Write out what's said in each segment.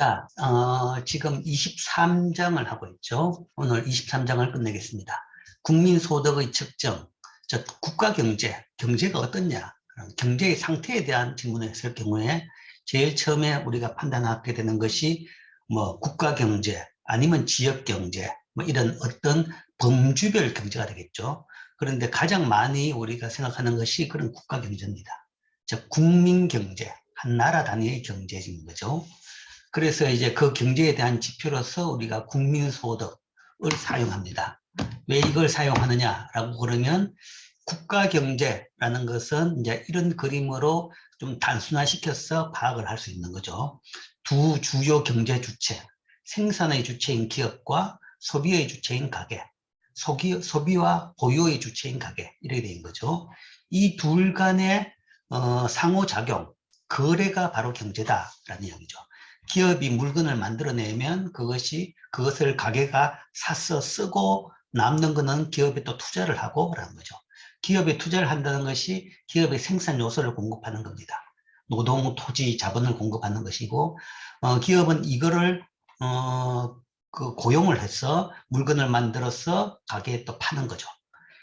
자, 지금 23장을 하고 있죠. 오늘 23장을 끝내겠습니다. 국민소득의 측정, 경제가 어떻냐, 경제의 상태에 대한 질문을 했을 경우에 제일 처음에 우리가 판단하게 되는 것이 뭐 국가경제, 아니면 지역경제, 뭐 이런 어떤 범주별 경제가 되겠죠. 그런데 가장 많이 우리가 생각하는 것이 그런 국가경제입니다. 즉, 국민경제, 한 나라 단위의 경제인 거죠. 그래서 이제 그 경제에 대한 지표로서 우리가 국민소득을 사용합니다. 왜 이걸 사용하느냐라고 그러면 국가경제라는 것은 이제 이런 그림으로 좀 단순화시켜서 파악을 할 수 있는 거죠. 두 주요 경제 주체, 생산의 주체인 기업과 소비의 주체인 가계, 소비와 보유의 주체인 가계, 이렇게 된 거죠. 이 둘 간의 상호작용, 거래가 바로 경제다라는 이야기죠. 기업이 물건을 만들어내면 그것을 가게가 사서 쓰고 남는 거는 기업에 또 투자를 하고 라는 거죠. 기업에 투자를 한다는 것이 기업의 생산 요소를 공급하는 겁니다. 노동, 토지, 자본을 공급하는 것이고, 기업은 이거를 고용을 해서 물건을 만들어서 가게에 또 파는 거죠.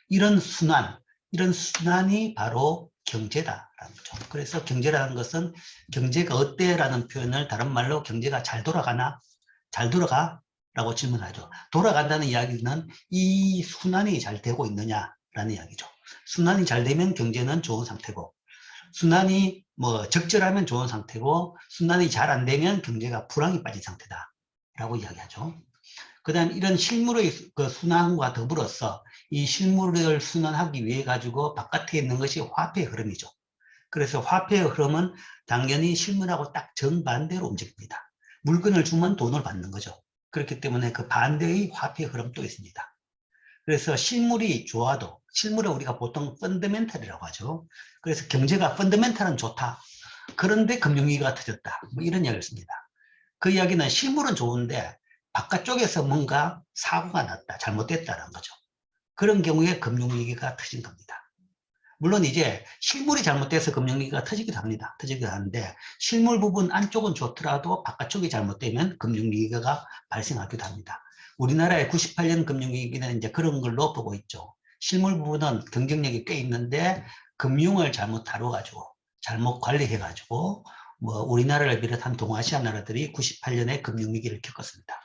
이런 순환이 바로 경제다라는 거죠. 그래서 경제라는 것은 경제가 어때라는 표현을 다른 말로 경제가 잘 돌아가나? 잘 돌아가? 라고 질문하죠. 돌아간다는 이야기는 이 순환이 잘 되고 있느냐라는 이야기죠. 순환이 잘 되면 경제는 좋은 상태고, 순환이 뭐 적절하면 좋은 상태고, 순환이 잘 안 되면 경제가 불황이 빠진 상태다라고 이야기하죠. 그 다음 이런 실물의 그 순환과 더불어서 이 실물을 순환하기 위해 가지고 바깥에 있는 것이 화폐의 흐름이죠. 그래서 화폐의 흐름은 당연히 실물하고 딱 정반대로 움직입니다. 물건을 주면 돈을 받는 거죠. 그렇기 때문에 그 반대의 화폐의 흐름도 있습니다. 그래서 실물이 좋아도, 실물을 우리가 보통 펀더멘탈이라고 하죠. 그래서 경제가 펀더멘탈은 좋다. 그런데 금융위기가 터졌다. 뭐 이런 이야기를 씁니다. 그 이야기는 실물은 좋은데 바깥쪽에서 뭔가 사고가 났다, 잘못됐다는 거죠. 그런 경우에 금융위기가 터진 겁니다. 물론 이제 실물이 잘못돼서 금융위기가 터지기도 합니다. 터지기도 하는데 실물 부분 안쪽은 좋더라도 바깥쪽이 잘못되면 금융위기가 발생하기도 합니다. 우리나라의 98년 금융위기는 이제 그런 걸로 보고 있죠. 실물 부분은 경쟁력이 꽤 있는데 금융을 잘못 다뤄가지고 잘못 관리해가지고 뭐 우리나라를 비롯한 동아시아 나라들이 98년에 금융위기를 겪었습니다.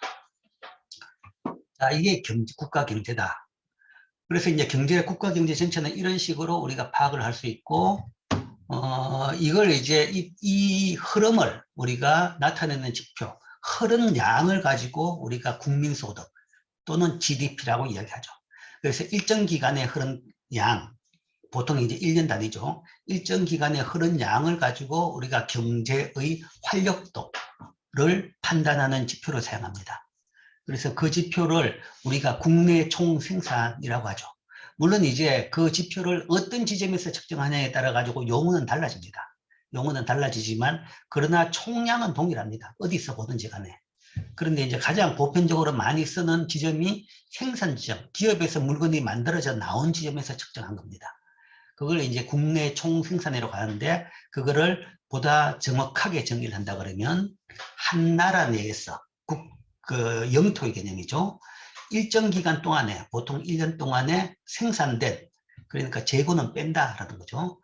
자, 이게 국가 경제다. 그래서 이제 국가 경제 전체는 이런 식으로 우리가 파악을 할 수 있고, 이걸 이제 이 흐름을 우리가 나타내는 지표, 흐른 양을 가지고 우리가 국민소득 또는 GDP라고 이야기하죠. 그래서 일정 기간에 흐른 양, 보통 이제 1년 단위죠. 일정 기간에 흐른 양을 가지고 우리가 경제의 활력도를 판단하는 지표로 사용합니다. 그래서 그 지표를 우리가 국내 총생산이라고 하죠. 물론 이제 그 지표를 어떤 지점에서 측정하냐에 따라 가지고 용어는 달라집니다. 용어는 달라지지만 그러나 총량은 동일합니다. 어디서 보든지 간에. 그런데 이제 가장 보편적으로 많이 쓰는 지점이 생산 지점, 기업에서 물건이 만들어져 나온 지점에서 측정한 겁니다. 그걸 이제 국내 총생산이라고 하는데, 그거를 보다 정확하게 정의를 한다 그러면 한 나라 내에서 그 영토의 개념이죠. 일정 기간 동안에, 보통 1년 동안에 생산된, 그러니까 재고는 뺀다라는 거죠.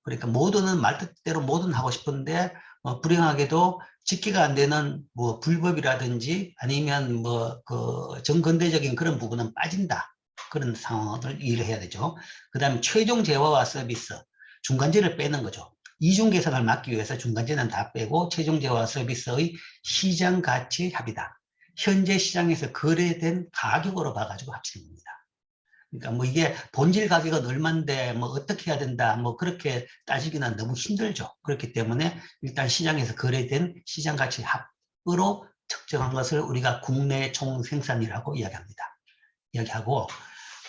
그러니까 모든은 말 뜻대로 모든 하고 싶은데 불행하게도 집계가 안 되는 뭐 불법이라든지 아니면 뭐 그 정근대적인 그런 부분은 빠진다. 그런 상황을 이해해야 되죠. 그 다음에 최종 재화와 서비스, 중간재를 빼는 거죠. 이중 계산을 막기 위해서 중간재는 다 빼고 최종 재화 서비스의 시장 가치 합이다. 현재 시장에서 거래된 가격으로 봐가지고 합치는 겁니다. 그러니까 뭐 이게 본질 가격은 얼마인데 뭐 어떻게 해야 된다 뭐 그렇게 따지기는 너무 힘들죠. 그렇기 때문에 일단 시장에서 거래된 시장 가치 합으로 측정한 것을 우리가 국내 총생산이라고 이야기하고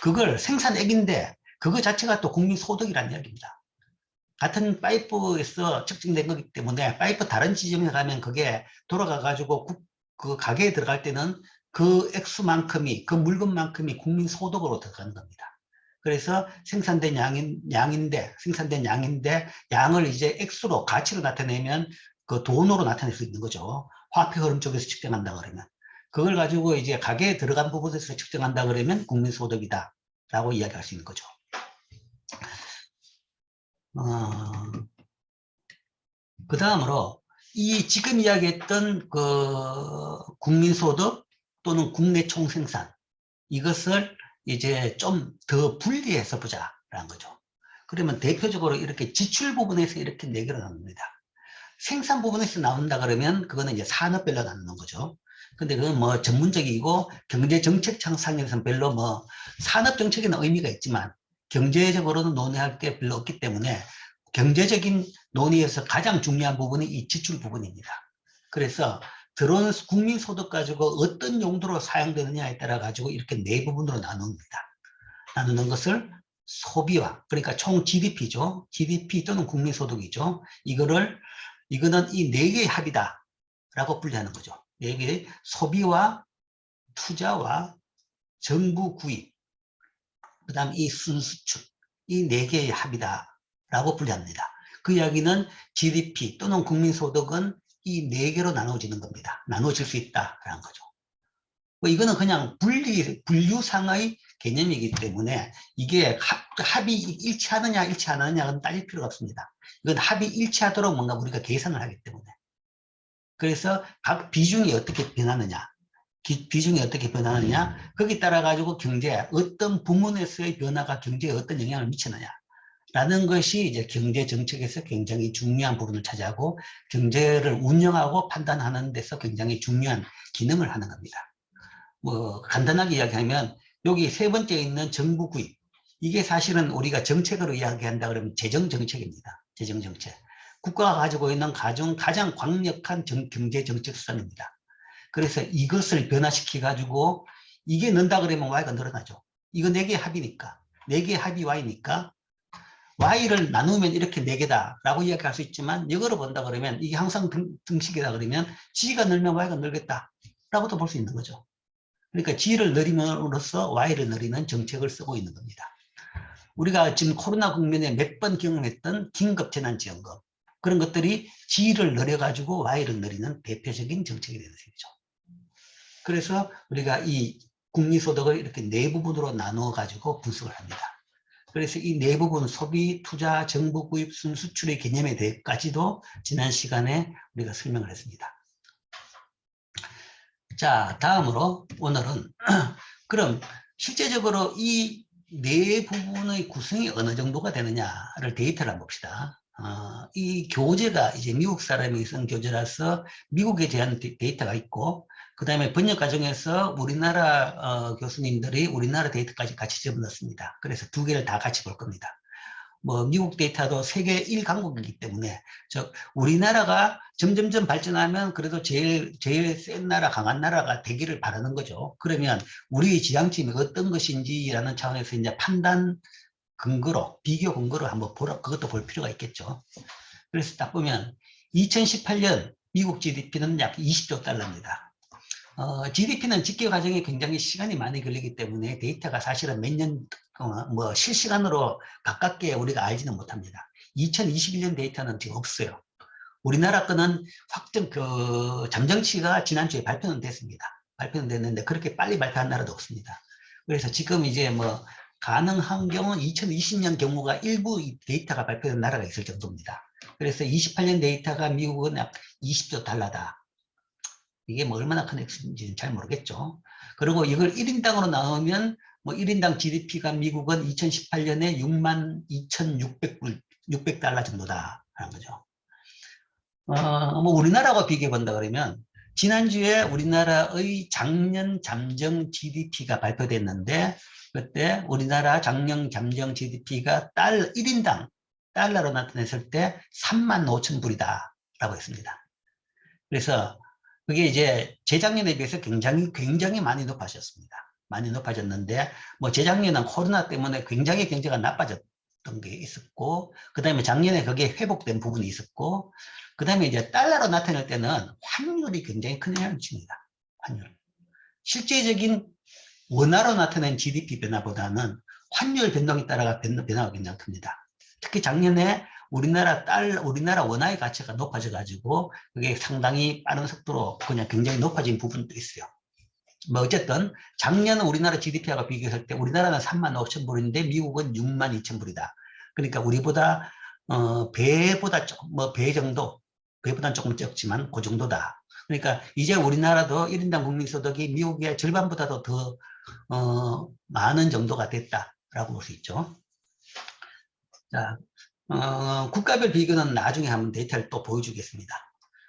그걸 생산액인데 그거 자체가 또 국민소득이라는 이야기입니다. 같은 파이프에서 측정된 거기 때문에 파이프 다른 지점에 가면 그게 돌아가가지고 그 가게에 들어갈 때는 그 액수만큼이, 그 물건만큼이 국민소득으로 들어가는 겁니다. 그래서 생산된 양인데 양을 이제 액수로, 가치로 나타내면 그 돈으로 나타낼 수 있는 거죠. 화폐 흐름 쪽에서 측정한다 그러면. 그걸 가지고 이제 가계에 들어간 부분에서 측정한다 그러면 국민소득이다 라고 이야기할 수 있는 거죠. 그 다음으로 이 지금 이야기했던 그 국민소득 또는 국내 총생산, 이것을 이제 좀 더 분리해서 보자라는 거죠. 그러면 대표적으로 이렇게 지출 부분에서 이렇게 4개로 나눕니다. 생산 부분에서 나온다 그러면 그거는 이제 산업별로 나누는 거죠. 근데 그건 뭐 전문적이고 경제정책 창상에서는 별로 뭐 산업정책에는 의미가 있지만 경제적으로는 논의할 게 별로 없기 때문에 경제적인 논의에서 가장 중요한 부분이 이 지출 부분입니다. 그래서 들어오는 국민소득 가지고 어떤 용도로 사용되느냐에 따라 가지고 이렇게 4부분으로 나눕니다. 나누는 것을 소비와, 그러니까 총 GDP죠. GDP 또는 국민소득이죠. 이거는 이 4개의 합이다 라고 분류하는 거죠. 4개의 소비와 투자와 정부 구입, 그 다음 이 순수출, 이 4개의 합이다 라고 분류합니다. 그 이야기는 GDP 또는 국민소득은 이 4개로 나눠지는 겁니다. 나눠질 수 있다라는 거죠. 이거는 그냥 분류상의 개념이기 때문에 이게 합이 일치하느냐 일치 안 하느냐는 따질 필요가 없습니다. 이건 합이 일치하도록 뭔가 우리가 계산을 하기 때문에. 그래서 각 비중이 어떻게 변하느냐, 비중이 어떻게 변하느냐, 거기에 따라 가지고 경제 어떤 부문에서의 변화가 경제에 어떤 영향을 미치느냐 라는 것이 이제 경제 정책에서 굉장히 중요한 부분을 차지하고 경제를 운영하고 판단하는 데서 굉장히 중요한 기능을 하는 겁니다. 뭐 간단하게 이야기하면 여기 3번째에 있는 정부 구입, 이게 사실은 우리가 정책으로 이야기한다 그러면 재정정책입니다. 재정정책. 국가가 가지고 있는 가장 강력한 경제 정책 수단입니다. 그래서 이것을 변화시켜 가지고 이게 는다 그러면 Y가 늘어나죠. 이거 4개의 합이니까, 4개의 합이 Y니까 Y를 나누면 이렇게 4개다 라고 이야기할 수 있지만 역으로 본다 그러면 이게 항상 등식이다 그러면 G가 늘면 Y가 늘겠다 라고도 볼 수 있는 거죠. 그러니까 G를 늘림으로써 Y를 늘리는 정책을 쓰고 있는 겁니다. 우리가 지금 코로나 국면에 몇 번 경험했던 긴급재난지원금, 그런 것들이 G를 늘려가지고 Y를 늘리는 대표적인 정책이 되는 셈이죠. 그래서 우리가 이 국민소득을 이렇게 4부분으로 나누어가지고 분석을 합니다. 그래서 이 4부분, 소비, 투자, 정부 구입, 순수출의 개념에 대해까지도 지난 시간에 우리가 설명을 했습니다. 자, 다음으로 오늘은 그럼 실제적으로 이 4부분의 구성이 어느 정도가 되느냐를 데이터를 한번 봅시다. 이 교재가 이제 미국 사람이 쓴 교재라서 미국에 대한 데이터가 있고, 그 다음에 번역 과정에서 우리나라 교수님들이 우리나라 데이터까지 같이 집어넣습니다. 그래서 2개를 다 같이 볼 겁니다. 뭐 미국 데이터도 세계 1강국이기 때문에 우리나라가 점점점 발전하면 그래도 제일 센 나라, 강한 나라가 되기를 바라는 거죠. 그러면 우리의 지향점이 어떤 것인지라는 차원에서 이제 판단 근거로, 비교 근거로 한번 그것도 볼 필요가 있겠죠. 그래서 딱 보면 2018년 미국 GDP는 약 20조 달러입니다. GDP는 집계 과정에 굉장히 시간이 많이 걸리기 때문에 데이터가 사실은 몇 년 뭐 실시간으로 가깝게 우리가 알지는 못합니다. 2021년 데이터는 지금 없어요. 우리나라 거는 잠정치가 지난주에 발표는 됐습니다. 발표는 됐는데 그렇게 빨리 발표한 나라도 없습니다. 그래서 지금 이제 뭐 가능한 경우는 2020년 경우가 일부 데이터가 발표된 나라가 있을 정도입니다. 그래서 28년 데이터가 미국은 약 20조 달러다. 이게 뭐 얼마나 큰 액수인지는 잘 모르겠죠. 그리고 이걸 1인당으로 나누면 뭐 1인당 GDP가 미국은 2018년에 62,600달러 정도다 하는 거죠. 뭐 우리나라와 비교해 본다 그러면 지난주에 우리나라의 작년 잠정 GDP가 발표됐는데 그때 우리나라 작년 잠정 GDP가 1인당 달러로 나타냈을 때 35,000불이다 라고 했습니다. 그래서 그게 이제 재작년에 비해서 굉장히 많이 높아졌습니다. 많이 높아졌는데, 뭐 재작년은 코로나 때문에 굉장히 경제가 나빠졌던 게 있었고, 그 다음에 작년에 그게 회복된 부분이 있었고, 그 다음에 이제 달러로 나타낼 때는 환율이 굉장히 큰 영향을 줍니다. 환율. 실제적인 원화로 나타낸 GDP 변화보다는 환율 변동에 따라 변화가 굉장히 큽니다. 특히 작년에 우리나라 원화의 가치가 높아져 가지고 그게 상당히 빠른 속도로 그냥 굉장히 높아진 부분도 있어요. 뭐 어쨌든 작년 우리나라 GDP하고 비교했을 때 우리나라는 35,000불인데 미국은 62,000불이다. 그러니까 우리보다 배보다 조금 배 정도, 배보다는 조금 적지만 그 정도다. 그러니까 이제 우리나라도 1인당 국민소득이 미국의 절반보다도 더 많은 정도가 됐다라고 볼 수 있죠. 자, 국가별 비교는 나중에 한번 데이터를 또 보여주겠습니다.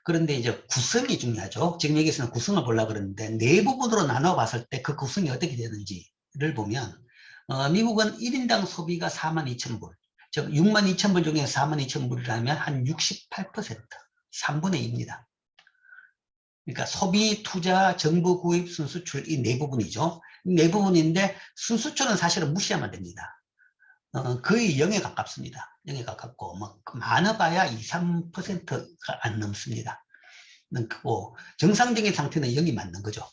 그런데 이제 구성이 중요하죠. 지금 여기서는 구성을 보려고 그러는데 네 부분으로 나눠 봤을 때 그 구성이 어떻게 되는지를 보면 미국은 1인당 소비가 42,000불, 즉 62,000불 중에 42,000불이라면 한 68%, 3분의 2입니다. 그러니까 소비, 투자, 정부 구입, 순수출 이 네 부분이죠. 이 네 부분인데 순수출은 사실은 무시하면 됩니다. 거의 0에 가깝습니다. 0에 가깝고, 뭐, 많아봐야 2, 3%가 안 넘습니다. 크고, 정상적인 상태는 0이 맞는 거죠.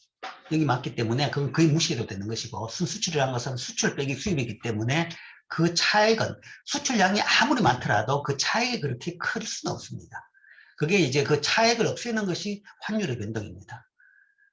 0이 맞기 때문에 그건 거의 무시해도 되는 것이고, 순수출이라는 것은 수출 빼기 수입이기 때문에 그 차액은 수출량이 아무리 많더라도 그 차액이 그렇게 클 수는 없습니다. 그게 이제 그 차액을 없애는 것이 환율의 변동입니다.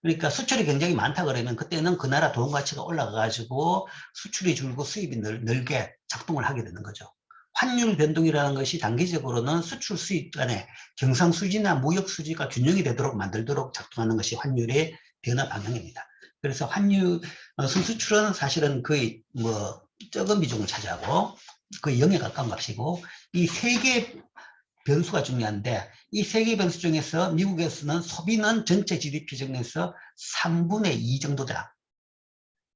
그러니까 수출이 굉장히 많다 그러면 그때는 그 나라 돈 가치가 올라가 가지고 수출이 줄고 수입이 늘게 작동을 하게 되는 거죠. 환율 변동이라는 것이 단기적으로는 수출 수입 간의 경상수지나 무역수지가 균형이 되도록 만들도록 작동하는 것이 환율의 변화 방향입니다. 그래서 환율 순수출은 사실은 거의 적은 비중을 차지하고 거의 0에 가까운 값이고 이 세 개 변수가 중요한데 이 세 개 변수 중에서 미국에서는 소비는 전체 GDP 중에서 3분의 2 정도다.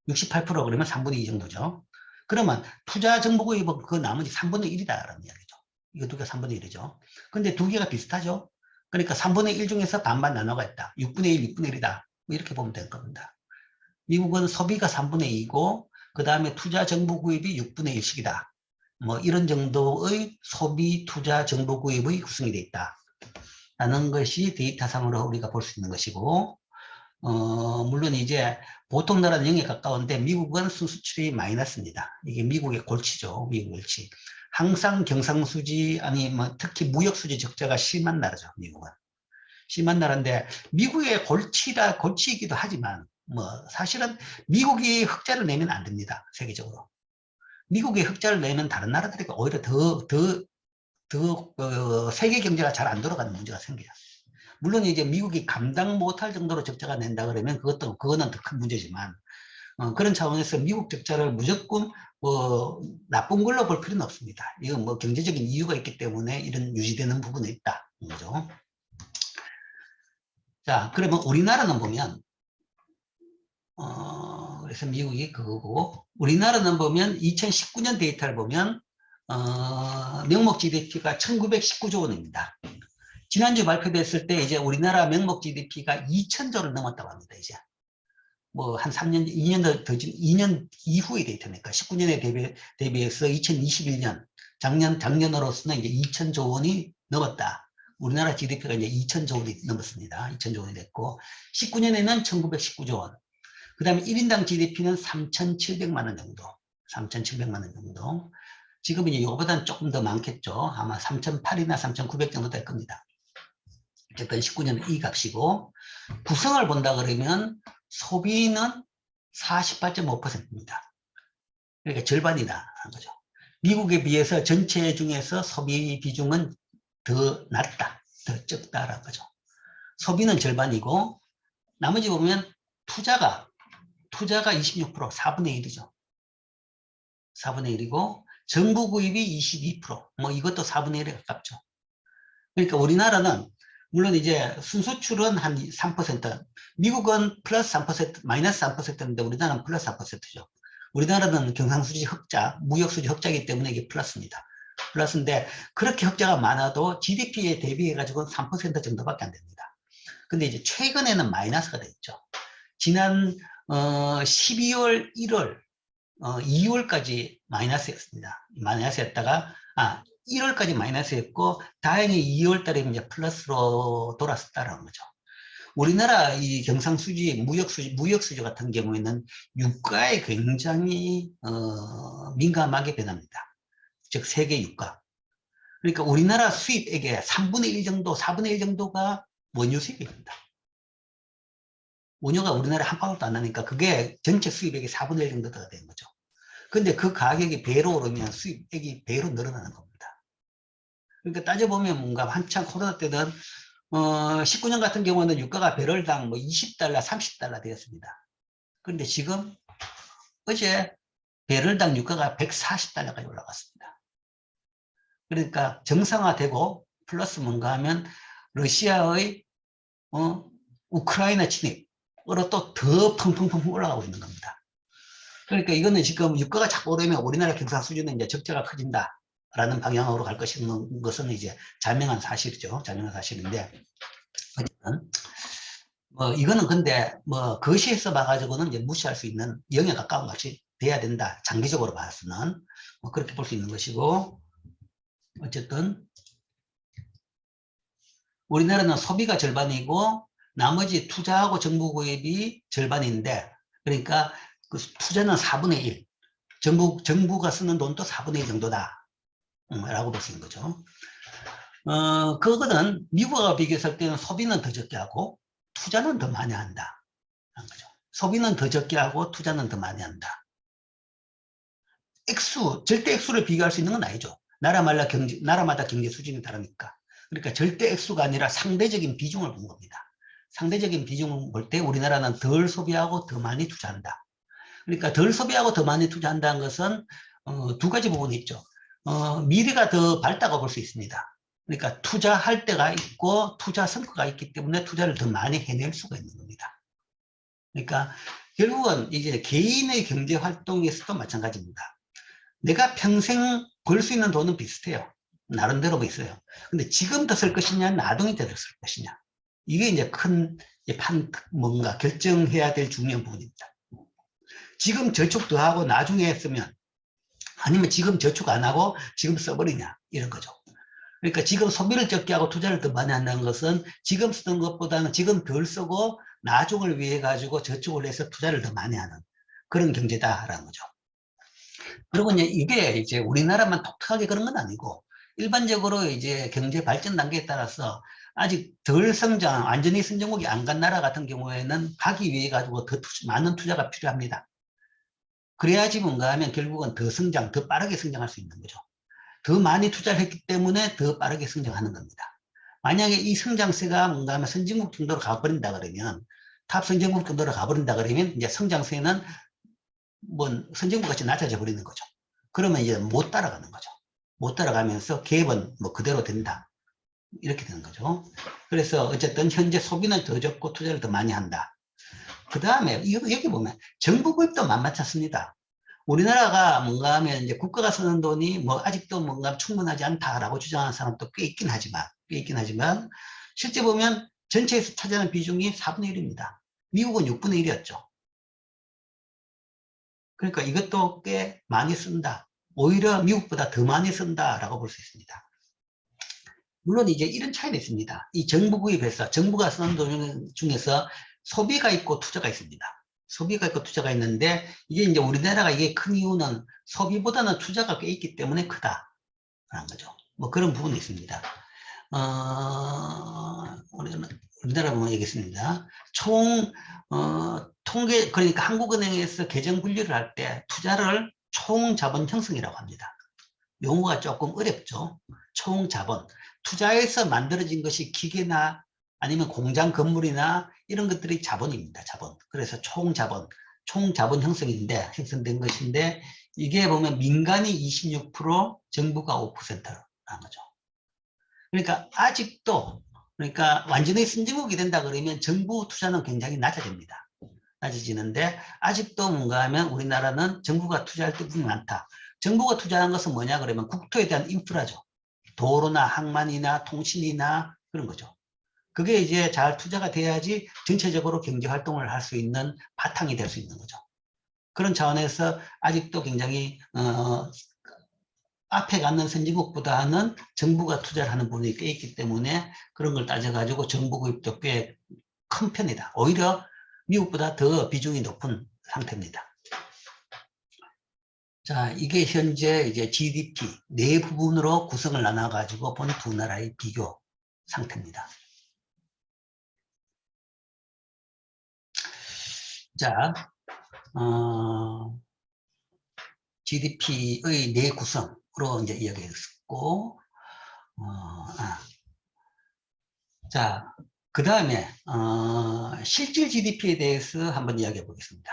68% 그러면 3분의 2 정도죠. 그러면 투자 정보 구입은 그 나머지 3분의 1이다라는 이야기죠. 이거 두 개가 3분의 1이죠. 근데 두 개가 비슷하죠. 그러니까 3분의 1 중에서 반반 나눠가 있다. 6분의 1, 6분의 1이다. 뭐 이렇게 보면 될 겁니다. 미국은 소비가 3분의 2이고 그 다음에 투자 정보 구입이 6분의 1씩이다. 뭐 이런 정도의 소비, 투자, 정보 구입의 구성이 되어 있다. 라는 것이 데이터상으로 우리가 볼 수 있는 것이고 물론 이제 보통 나라는 0에 가까운데 미국은 순수출이 마이너스입니다. 이게 미국의 골치죠. 미국 골치. 항상 경상수지 아니 뭐 특히 무역수지 적자가 심한 나라죠. 미국은. 심한 나라인데 미국의 골치이기도 하지만 뭐 사실은 미국이 흑자를 내면 안 됩니다. 세계적으로. 미국이 흑자를 내면 다른 나라들이 오히려 세계 경제가 잘 안 돌아가는 문제가 생겨요. 물론 이제 미국이 감당 못할 정도로 적자가 낸다 그러면 그거는 더 큰 문제지만 그런 차원에서 미국 적자를 무조건 나쁜 걸로 볼 필요는 없습니다. 이건 뭐 경제적인 이유가 있기 때문에 이런 유지되는 부분이 있다. 거죠. 자, 그러면 우리나라는 보면 그래서 미국이 그거고 우리나라는 보면 2019년 데이터를 보면 명목 GDP가 1919조 원입니다. 지난주 발표됐을 때 이제 우리나라 명목 GDP가 2,000조를 넘었다고 합니다. 이제 뭐 한 3년, 2년 더 2년 이후의 데이터니까 19년에 대비해서 2021년 작년으로서는 이제 2,000조 원이 넘었다. 우리나라 GDP가 이제 2,000조 원이 넘었습니다. 2,000조 원이 됐고 19년에는 1,919조 원. 그 다음에 1인당 GDP는 3,700만 원 정도. 3,700만 원 정도. 지금은 이거보다는 조금 더 많겠죠. 아마 3,800이나 3,900 정도 될 겁니다. 어쨌든 19년은 이 값이고 구성을 본다 그러면 소비는 48.5%입니다. 그러니까 절반이다 하는 거죠. 미국에 비해서 전체 중에서 소비 비중은 더 낮다, 더 적다라는 거죠. 소비는 절반이고 나머지 보면 투자가 26%, 4분의 1이죠. 4분의 1이고 정부 구입이 22%, 뭐 이것도 4분의 1에 가깝죠. 그러니까 우리나라는 물론 이제 순수출은 한 3%, 미국은 플러스 3%, 마이너스 3%인데 우리나라는 플러스 4%죠. 우리나라는 경상수지 흑자, 무역수지 흑자이기 때문에 이게 플러스입니다. 플러스인데 그렇게 흑자가 많아도 GDP에 대비해가지고는 3% 정도밖에 안 됩니다. 근데 이제 최근에는 마이너스가 됐죠. 지난 12월, 1월, 2월까지 마이너스였습니다. 마이너스였다가 1월까지 마이너스였고 다행히 2월 달에 이제 플러스로 돌아섰다는 거죠. 우리나라 이 경상수지, 무역수지 같은 경우에는 유가에 굉장히 민감하게 변합니다. 즉 세계 유가. 그러니까 우리나라 수입액의 3분의 1 정도, 4분의 1 정도가 원유 수입입니다. 원유가 우리나라에 한 방울도 안 나니까 그게 전체 수입액의 4분의 1 정도가 되는 거죠. 근데 그 가격이 배로 오르면 수입액이 배로 늘어나는 겁니다. 그러니까 따져보면 뭔가 한창 코로나 때는 19년 같은 경우는 유가가 배럴당 뭐 20달러, 30달러 되었습니다. 그런데 지금 어제 배럴당 유가가 140달러까지 올라갔습니다. 그러니까 정상화되고 플러스 뭔가 하면 러시아의 우크라이나 침입으로 또 더 펑펑펑 올라가고 있는 겁니다. 그러니까 이거는 지금 유가가 자꾸 오르면 우리나라 경상 수준은 이제 적자가 커진다라는 방향으로 갈 것은 이제 자명한 사실이죠. 자명한 사실인데 어쨌든 뭐 이거는 근데 뭐 거시에서 봐가지고는 이제 무시할 수 있는 0에 가까운 값이 돼야 된다. 장기적으로 봐서는 뭐 그렇게 볼 수 있는 것이고 어쨌든 우리나라는 소비가 절반이고 나머지 투자하고 정부 구입이 절반인데 그러니까 그 투자는 4분의 1 정부가 쓰는 돈도 4분의 1 정도다 라고 볼 수 있는 거죠. 그거는 미국하고 비교했을 때는 소비는 더 적게 하고 투자는 더 많이 한다 라는 거죠. 소비는 더 적게 하고 투자는 더 많이 한다. 절대 액수를 비교할 수 있는 건 아니죠. 나라마다 경제 수준이 다르니까. 그러니까 절대 액수가 아니라 상대적인 비중을 본 겁니다. 상대적인 비중을 볼 때 우리나라는 덜 소비하고 더 많이 투자한다. 그러니까 덜 소비하고 더 많이 투자한다는 것은 두 가지 부분이 있죠. 미래가 더 밝다고 볼 수 있습니다. 그러니까 투자할 때가 있고 투자 성과가 있기 때문에 투자를 더 많이 해낼 수가 있는 겁니다. 그러니까 결국은 이제 개인의 경제 활동에서도 마찬가지입니다. 내가 평생 벌 수 있는 돈은 비슷해요. 나름대로 있어요. 근데 지금부터 쓸 것이냐, 나중에 때 쓸 것이냐. 이게 이제 뭔가 결정해야 될 중요한 부분입니다. 지금 저축 더 하고 나중에 쓰면, 아니면 지금 저축 안 하고 지금 써버리냐, 이런 거죠. 그러니까 지금 소비를 적게 하고 투자를 더 많이 한다는 것은 지금 쓰는 것보다는 지금 덜 쓰고 나중을 위해 가지고 저축을 해서 투자를 더 많이 하는 그런 경제다라는 거죠. 그리고 이게 이제 우리나라만 독특하게 그런 건 아니고 일반적으로 이제 경제 발전 단계에 따라서 아직 덜 성장, 완전히 선진국이 안 간 나라 같은 경우에는 가기 위해 가지고 더 많은 투자가 필요합니다. 그래야지 뭔가 하면 결국은 더 빠르게 성장할 수 있는 거죠. 더 많이 투자를 했기 때문에 더 빠르게 성장하는 겁니다. 만약에 이 성장세가 뭔가 하면 선진국 정도로 가버린다 그러면 탑 선진국 정도로 가버린다 그러면 이제 성장세는 뭐 선진국 같이 낮아져 버리는 거죠. 그러면 이제 못 따라가는 거죠. 못 따라가면서 갭은 뭐 그대로 된다. 이렇게 되는 거죠. 그래서 어쨌든 현재 소비는 더 적고 투자를 더 많이 한다. 그 다음에 여기 보면 정부 구입도 만만치 않습니다. 우리나라가 뭔가 하면 이제 국가가 쓰는 돈이 뭐 아직도 뭔가 충분하지 않다라고 주장하는 사람도 꽤 있긴 하지만 실제 보면 전체에서 차지하는 비중이 4분의 1입니다. 미국은 6분의 1이었죠. 그러니까 이것도 꽤 많이 쓴다. 오히려 미국보다 더 많이 쓴다라고 볼 수 있습니다. 물론 이제 이런 차이도 있습니다. 이 정부 구입에서 정부가 쓰는 돈 중에서 소비가 있고 투자가 있습니다. 소비가 있고 투자가 있는데 이게 이제 우리나라가 이게 큰 이유는 소비보다는 투자가 꽤 있기 때문에 크다라는 거죠. 뭐 그런 부분이 있습니다. 우리나라 보면 얘기했습니다. 통계, 그러니까 한국은행에서 계정 분류를 할 때 투자를 총자본 형성이라고 합니다. 용어가 조금 어렵죠. 총자본. 투자에서 만들어진 것이 기계나 아니면 공장 건물이나 이런 것들이 자본입니다. 자본. 그래서 총자본 형성된 것인데 이게 보면 민간이 26%, 정부가 5%라는 거죠. 그러니까 아직도 그러니까 완전히 선진국이 된다 그러면 정부 투자는 굉장히 낮아집니다. 낮아지는데 아직도 뭔가 하면 우리나라는 정부가 투자할 때 부분이 많다. 정부가 투자한 것은 뭐냐 그러면 국토에 대한 인프라죠. 도로나 항만이나 통신이나 그런 거죠. 그게 이제 잘 투자가 돼야지 전체적으로 경제 활동을 할 수 있는 바탕이 될 수 있는 거죠. 그런 차원에서 아직도 굉장히 앞에 가는 선진국보다는 정부가 투자를 하는 부분이 꽤 있기 때문에 그런 걸 따져가지고 정부 구입도 꽤 큰 편이다. 오히려 미국보다 더 비중이 높은 상태입니다. 자, 이게 현재 이제 GDP 네 부분으로 구성을 나눠가지고 본 두 나라의 비교 상태입니다. 자, GDP의 네 구성으로 이제 이야기했고, 자, 그 다음에 실질 GDP에 대해서 한번 이야기해 보겠습니다.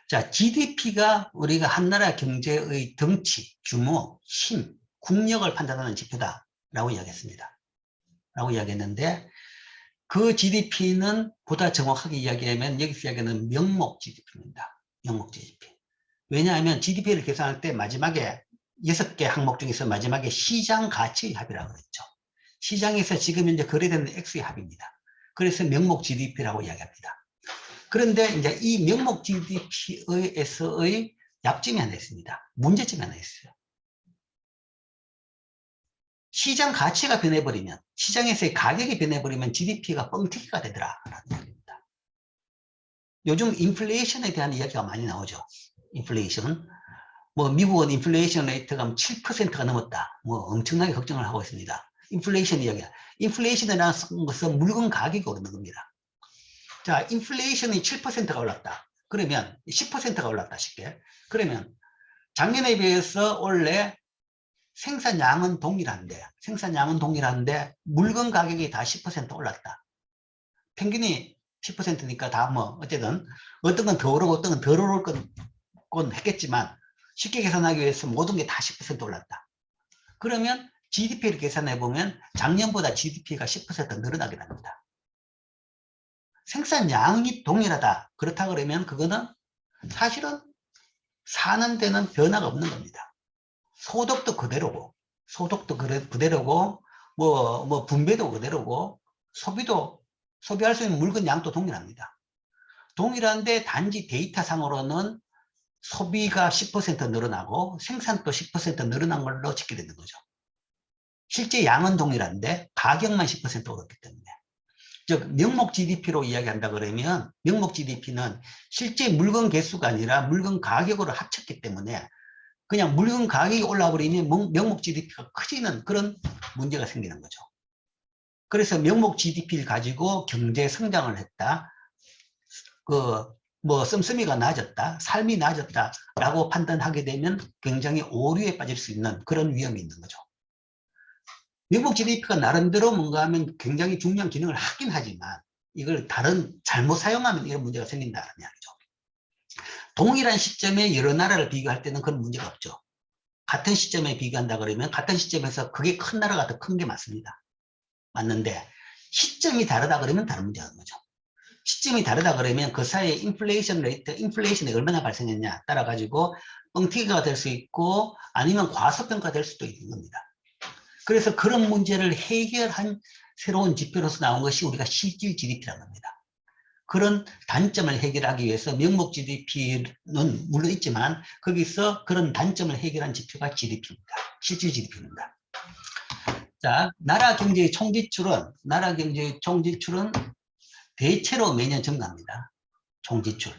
자, GDP가 우리가 한 나라 경제의 덩치, 규모, 힘, 국력을 판단하는 지표다라고 이야기했습니다. 라고 이야기했는데 그 GDP는 보다 정확하게 이야기하면 여기서 이야기하는 명목 GDP입니다. 명목 GDP. 왜냐하면 GDP를 계산할 때 마지막에 6개 항목 중에서 마지막에 시장 가치의 합이라고 그랬죠. 시장에서 지금 현재 거래되는 X의 합입니다. 그래서 명목 GDP라고 이야기합니다. 그런데 이제 이 명목 GDP에서의 약점이 하나 있습니다. 문제점이 하나 있어요. 시장 가치가 변해버리면, 시장에서의 가격이 변해버리면 GDP가 뻥튀기가 되더라라는 이야기입니다. 요즘 인플레이션에 대한 이야기가 많이 나오죠. 인플레이션. 뭐 미국은 인플레이션 레이트가 7%가 넘었다. 뭐 엄청나게 걱정을 하고 있습니다. 인플레이션 이야기야. 인플레이션이라는 것은 물건 가격이 오르는 겁니다. 자, 인플레이션이 7%가 올랐다. 그러면 10%가 올랐다 쉽게. 그러면 작년에 비해서 올해 생산량은 동일한데 물건 가격이 다 10% 올랐다. 평균이 10%니까 다 뭐 어쨌든 어떤 건 더 오르고 어떤 건 덜 오를 건 했겠지만 쉽게 계산하기 위해서 모든 게 다 10% 올랐다. 그러면 GDP를 계산해 보면 작년보다 GDP가 10% 늘어나게 됩니다. 생산량이 동일하다. 그렇다 그러면 그거는 사실은 사는 데는 변화가 없는 겁니다. 소득도 그대로고 뭐 분배도 그대로고 소비할 수 있는 물건 양도 동일합니다. 동일한데 단지 데이터상으로는 소비가 10% 늘어나고 생산도 10% 늘어난 걸로 찍게 되는 거죠. 실제 양은 동일한데 가격만 10% 오르기 때문에. 즉 명목 GDP로 이야기한다 그러면 명목 GDP는 실제 물건 개수가 아니라 물건 가격으로 합쳤기 때문에 그냥 물건 가격이 올라버리면 명목 GDP가 커지는 그런 문제가 생기는 거죠. 그래서 명목 GDP를 가지고 경제 성장을 했다. 뭐 씀씀이가 낮았다. 삶이 낮았다라고 판단하게 되면 굉장히 오류에 빠질 수 있는 그런 위험이 있는 거죠. 명목 GDP가 나름대로 뭔가 하면 굉장히 중요한 기능을 하긴 하지만 이걸 잘못 사용하면 이런 문제가 생긴다는 이야기죠. 동일한 시점에 여러 나라를 비교할 때는 그런 문제가 없죠. 같은 시점에 비교한다 그러면 같은 시점에서 그게 큰 나라가 더 큰 게 맞습니다. 맞는데 시점이 다르다 그러면 다른 문제가 있는 거죠. 시점이 다르다 그러면 그 사이에 인플레이션이 얼마나 발생했냐 따라 가지고 뻥튀기가 될 수 있고 아니면 과소평가 될 수도 있는 겁니다. 그래서 그런 문제를 해결한 새로운 지표로서 나온 것이 우리가 실질 GDP라는 겁니다. 그런 단점을 해결하기 위해서 명목 GDP는 물론 있지만 거기서 그런 단점을 해결한 지표가 GDP입니다. 실질 GDP입니다. 자, 나라 경제의 총지출은 대체로 매년 증가합니다. 총지출.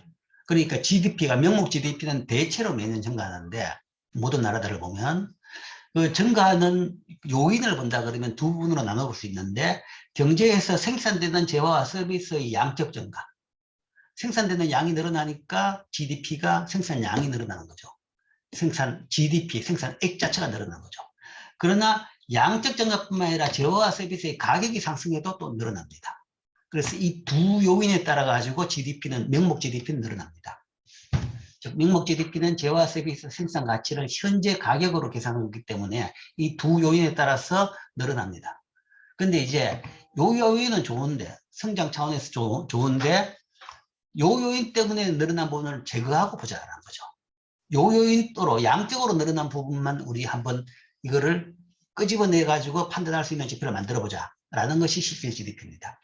그러니까 명목 GDP는 대체로 매년 증가하는데 모든 나라들을 보면 그 증가하는 요인을 본다 그러면 두 부분으로 나눠볼 수 있는데 경제에서 생산되는 재화와 서비스의 양적 증가. 생산되는 양이 늘어나니까 GDP가 생산량이 늘어나는 거죠. GDP, 생산액 자체가 늘어나는 거죠. 그러나 양적 증가뿐만 아니라 재화와 서비스의 가격이 상승해도 또 늘어납니다. 그래서 이 두 요인에 따라 가지고 명목 GDP는 늘어납니다. 즉 명목 GDP는 재화 서비스 생산 가치를 현재 가격으로 계산하기 때문에 이 두 요인에 따라서 늘어납니다. 근데 이제 요 요인은 좋은데 성장 차원에서 좋은데 요 요인 때문에 늘어난 부분을 제거하고 보자라는 거죠. 요 요인으로 양적으로 늘어난 부분만 우리 한번 이거를 끄집어내 가지고 판단할 수 있는 지표를 만들어 보자라는 것이 실질 GDP입니다.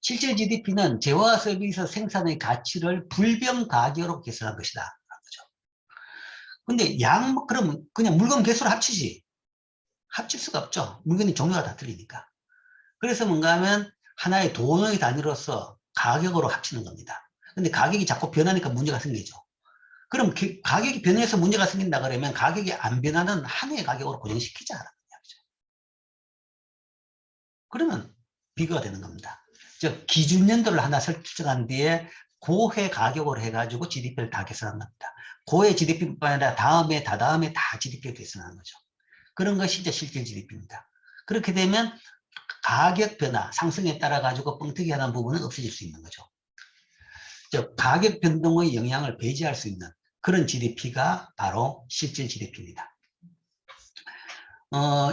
실질 GDP는 재화 서비스 생산의 가치를 불변 가격으로 계산한 것이다. 거죠. 근데 그럼 그냥 물건 개수를 합치지. 합칠 수가 없죠. 물건이 종류가 다 틀리니까. 그래서 뭔가 하면 하나의 돈의 단위로서 가격으로 합치는 겁니다. 근데 가격이 자꾸 변하니까 문제가 생기죠. 그럼 가격이 변해서 문제가 생긴다 그러면 가격이 안 변하는 한 해의 가격으로 고정시키자라는 이야기죠. 그러면 비교가 되는 겁니다. 즉 기준연도를 하나 설정한 뒤에 고해 가격으로 해가지고 GDP를 다 계산한 겁니다. 고해 GDP뿐만 아니라 다음에 다다음에 다 GDP를 계산하는 거죠. 그런 것이 이제 실질 GDP입니다. 그렇게 되면 가격 변화, 상승에 따라 가지고 뻥튀기 하는 부분은 없어질 수 있는 거죠. 즉 가격 변동의 영향을 배제할 수 있는 그런 GDP가 바로 실질 GDP입니다.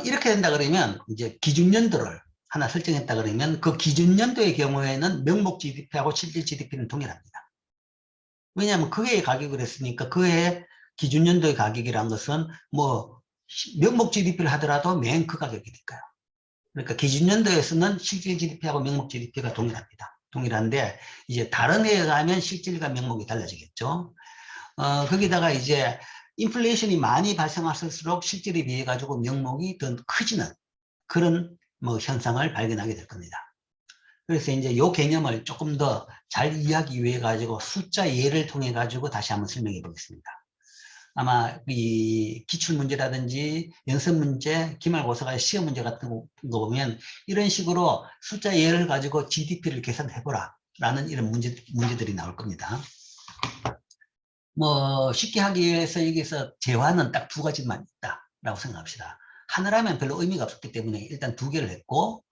이렇게 된다 그러면 이제 기준연도를 하나 설정했다 그러면 그 기준연도의 경우에는 명목 GDP하고 실질 GDP는 동일합니다. 왜냐하면 그 해의 가격을 했으니까 그 해의 기준연도의 가격이란 것은 뭐 명목 GDP를 하더라도 맨 그 가격이니까요. 그러니까 기준연도에서는 실질 GDP하고 명목 GDP가 동일합니다. 동일한데 이제 다른 해에 가면 실질과 명목이 달라지겠죠. 거기다가 이제 인플레이션이 많이 발생할수록 실질에 비해 가지고 명목이 더 커지는 그런 뭐 현상을 발견하게 될 겁니다. 그래서 이제 이 개념을 조금 더 잘 이해하기 위해 가지고 숫자 예를 통해 가지고 다시 한번 설명해 보겠습니다. 아마 이 기출문제라든지 연습문제, 기말고사가 시험 문제 같은 거 보면 이런 식으로 숫자 예를 가지고 GDP를 계산해보라 라는 이런 문제들이 나올 겁니다. 뭐 쉽게 하기 위해서 여기서 재화는 딱 두 가지만 있다라고 생각합시다. 하나라면 별로 의미가 없었기 때문에 일단 두 개를 했고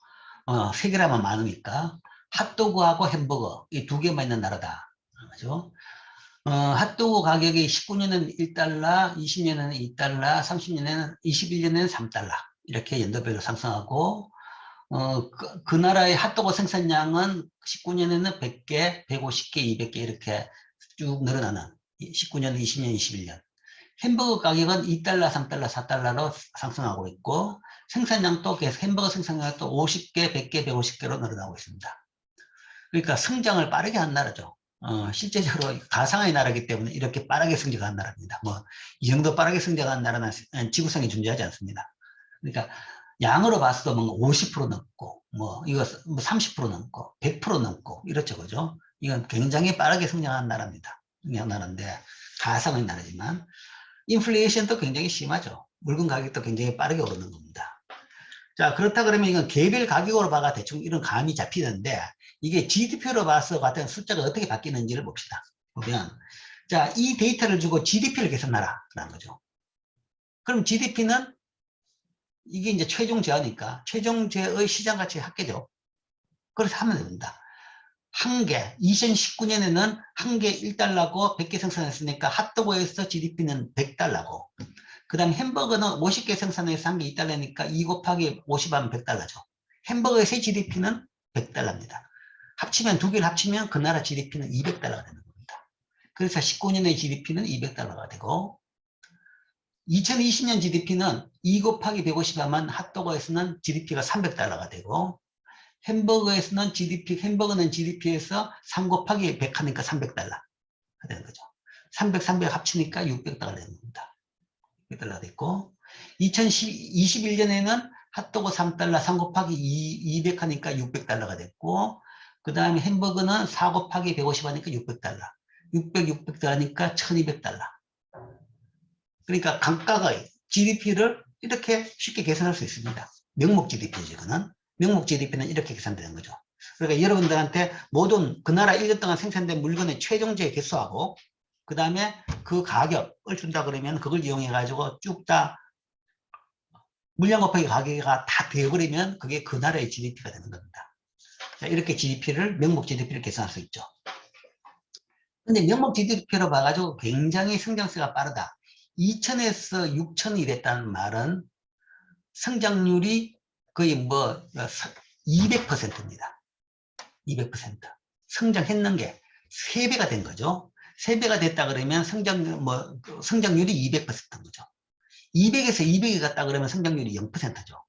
세 개라면 많으니까 핫도그하고 햄버거 이 두 개만 있는 나라다. 그죠? 핫도그 가격이 19년에는 1달러, 20년에는 2달러, 30년에는 21년에는 3달러 이렇게 연도별로 상승하고 그 나라의 핫도그 생산량은 19년에는 100개, 150개, 200개 이렇게 쭉 늘어나는 19년, 20년, 21년 햄버거 가격은 2달러, 3달러, 4달러로 상승하고 있고 생산량도 계속 햄버거 생산량도 50개, 100개, 150개로 늘어나고 있습니다. 그러니까 성장을 빠르게 한 나라죠. 실제적으로 가상의 나라이기 때문에 이렇게 빠르게 성장한 나라입니다. 뭐 이 정도 빠르게 성장한 나라는 지구상에 존재하지 않습니다. 그러니까 양으로 봤어도 뭔가 50% 넘고 뭐 이거 뭐 30% 넘고 100% 넘고 이렇죠, 그죠? 이건 굉장히 빠르게 성장한 나라입니다. 나라인데 가상의 나라지만 인플레이션도 굉장히 심하죠. 물건 가격도 굉장히 빠르게 오르는 겁니다. 자, 그렇다 그러면 이건 개별 가격으로 봐가 대충 이런 감이 잡히는데 이게 GDP로 봐서 같은 숫자가 어떻게 바뀌는지를 봅시다. 보면 자, 이 데이터를 주고 GDP를 계산하라 라는 거죠. 그럼 GDP는 이게 이제 최종제어니까 최종제어의 시장가치 합계죠. 그래서 하면 됩니다. 한 개, 2019년에는 한 개 1달러고 100개 생산했으니까 핫도그에서 GDP는 100달러고 그 다음에 햄버거는 50개 생산해서 한 개 2달러니까 2 곱하기 50하면 100달러죠. 햄버거의 GDP는 100달러입니다. 합치면 두 개를 합치면 그 나라 GDP는 200달러가 되는 겁니다. 그래서 19년의 GDP는 200달러가 되고 2020년 GDP는 2 곱하기 150하면 핫도그에서는 GDP가 300달러가 되고 햄버거에서는 햄버거는 GDP에서 3 곱하기 100 하니까 300달러가 되는 거죠. 300, 300 합치니까 600달러가 되는 겁니다. 600달러가 됐고 2021년에는 핫도그 3달러, 3 곱하기 200 하니까 600달러가 됐고 그 다음에 햄버거는 4 곱하기 150 하니까 600달러 600, 600 하니까 1200달러 그러니까 각각의 GDP를 이렇게 쉽게 계산할 수 있습니다. 명목 GDP죠. 이거는 명목 GDP는 이렇게 계산되는 거죠. 그러니까 여러분들한테 모든 그 나라 1년 동안 생산된 물건의 최종재 개수하고 그 다음에 그 가격을 준다 그러면 그걸 이용해 가지고 쭉 다 물량 곱하기 가격이 다 되어버리면 그게 그 나라의 GDP가 되는 겁니다. 자, 이렇게 명목 GDP를 계산할 수 있죠. 근데 명목 GDP로 봐가지고 굉장히 성장세가 빠르다. 2000에서 6000이 됐다는 말은 성장률이 거의 뭐 200%입니다. 200%. 성장했는 게 3배가 된 거죠. 3배가 됐다 그러면 성장률이 200%인 거죠. 200에서 200이 갔다 그러면 성장률이 0%죠.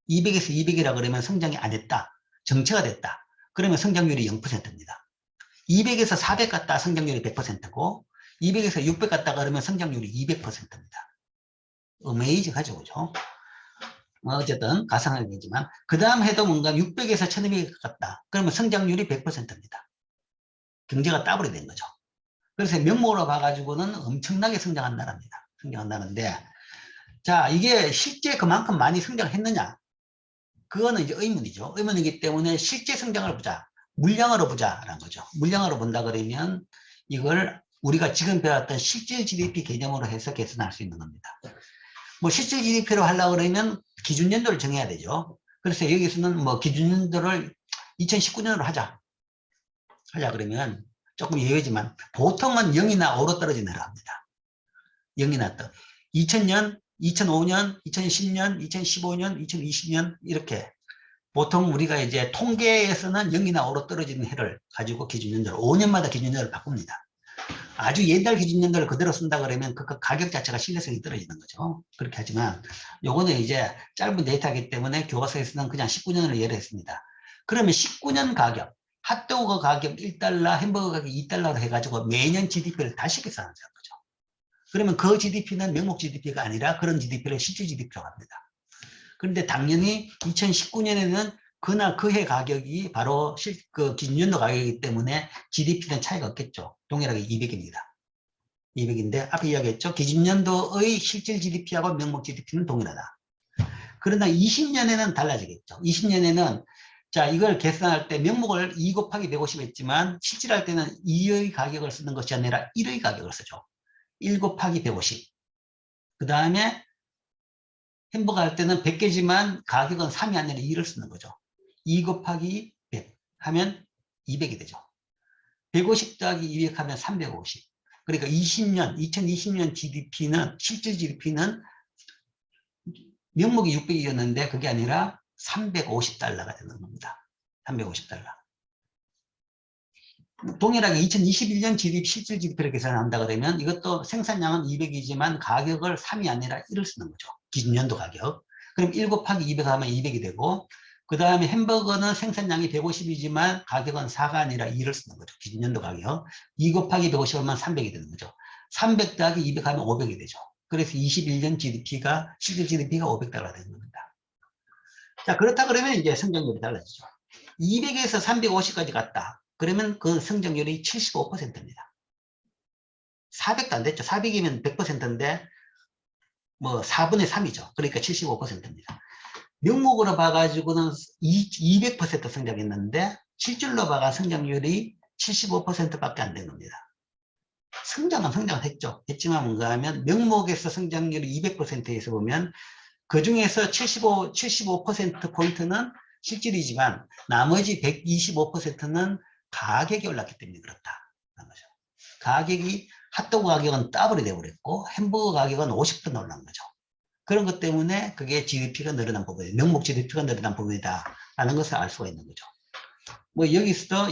200에서 200이라 그러면 성장이 안 됐다. 정체가 됐다. 그러면 성장률이 0%입니다. 200에서 400 갔다 성장률이 100%고 200에서 600 갔다 그러면 성장률이 200%입니다. 어메이징하죠, 그죠? 어쨌든 가상하겠지만 그 다음 해도 뭔가 600에서 1200 갔다. 그러면 성장률이 100%입니다. 경제가 더블이 된 거죠. 그래서 명목으로 봐가지고는 엄청나게 성장한 나라입니다. 성장한다는데, 자, 이게 실제 그만큼 많이 성장했느냐? 그거는 이제 의문이죠. 의문이기 때문에 실제 성장을 보자. 물량으로 보자라는 거죠. 물량으로 본다 그러면 이걸 우리가 지금 배웠던 실질 GDP 개념으로 해서 계산할 수 있는 겁니다. 뭐 실질 GDP로 하려고 그러면 기준연도를 정해야 되죠. 그래서 여기서는 뭐 기준연도를 2019년으로 하자 그러면 조금 예외지만 보통은 0이나 5로 떨어지는 애라 합니다. 0이나 떠. 2000년, 2005년, 2010년, 2015년, 2020년 이렇게 보통 우리가 이제 통계에서는 0이나 5로 떨어지는 해를 가지고 기준연도를 5년마다 기준연도를 바꿉니다. 아주 옛날 기준연도를 그대로 쓴다 그러면 그 가격 자체가 신뢰성이 떨어지는 거죠. 그렇게 하지만 요거는 이제 짧은 데이터이기 때문에 교과서에서는 그냥 19년을 예로 했습니다. 그러면 19년 가격, 핫도그 가격 1달러, 햄버거 가격 2달러로 해가지고 매년 GDP를 다시 계산하는 거죠. 그러면 그 GDP는 명목 GDP가 아니라 그런 GDP를 실질 GDP라고 합니다. 그런데 당연히 2019년에는 그날 그 해 가격이 바로 그 기준연도 가격이기 때문에 GDP는 차이가 없겠죠. 동일하게 200입니다. 200인데 앞에 이야기했죠. 기준연도의 실질 GDP하고 명목 GDP는 동일하다. 그러나 20년에는 달라지겠죠. 20년에는 자, 이걸 계산할 때 명목을 2 곱하기 150 했지만 실질할 때는 2의 가격을 쓰는 것이 아니라 1의 가격을 쓰죠. 1 곱하기 150. 그 다음에 햄버거 할 때는 100개지만 가격은 3이 아니라 2를 쓰는 거죠. 2 곱하기 100 하면 200이 되죠. 150 더하기 200 하면 350. 그러니까 2020년 GDP는, 실질 GDP는 명목이 600이었는데 그게 아니라 350달러가 되는 겁니다. 350달러. 동일하게 2021년 GDP, 실질 GDP를 계산한다 그러면 이것도 생산량은 200이지만 가격을 3이 아니라 1을 쓰는 거죠. 기준연도 가격. 그럼 1 곱하기 200 하면 200이 되고, 그 다음에 햄버거는 생산량이 150이지만 가격은 4가 아니라 2를 쓰는 거죠. 기준연도 가격. 2 곱하기 150 하면 300이 되는 거죠. 300 더하기 200 하면 500이 되죠. 그래서 21년 GDP가, 실질 GDP가 500달러 되는 겁니다. 자, 그렇다 그러면 이제 성장률이 달라지죠. 200에서 350까지 갔다. 그러면 그 성장률이 75%입니다. 400도 안 됐죠. 400이면 100%인데 뭐 4분의 3이죠. 그러니까 75%입니다. 명목으로 봐가지고는 200% 성장했는데 실질로 봐가 성장률이 75%밖에 안 된 겁니다. 성장은 성장했죠. 했지만 뭔가 하면 명목에서 성장률이 200%에서 보면 그 중에서 75%포인트는 실질이지만 나머지 125%는 가격이 올랐기 때문에 그렇다. 가격이 핫도그 가격은 더블이 되어버렸고 햄버거 가격은 50도 올라간 거죠. 그런 것 때문에 그게 GDP가 늘어난 부분이다. 명목 GDP가 늘어난 부분이다. 라는 것을 알 수가 있는 거죠. 뭐 여기서도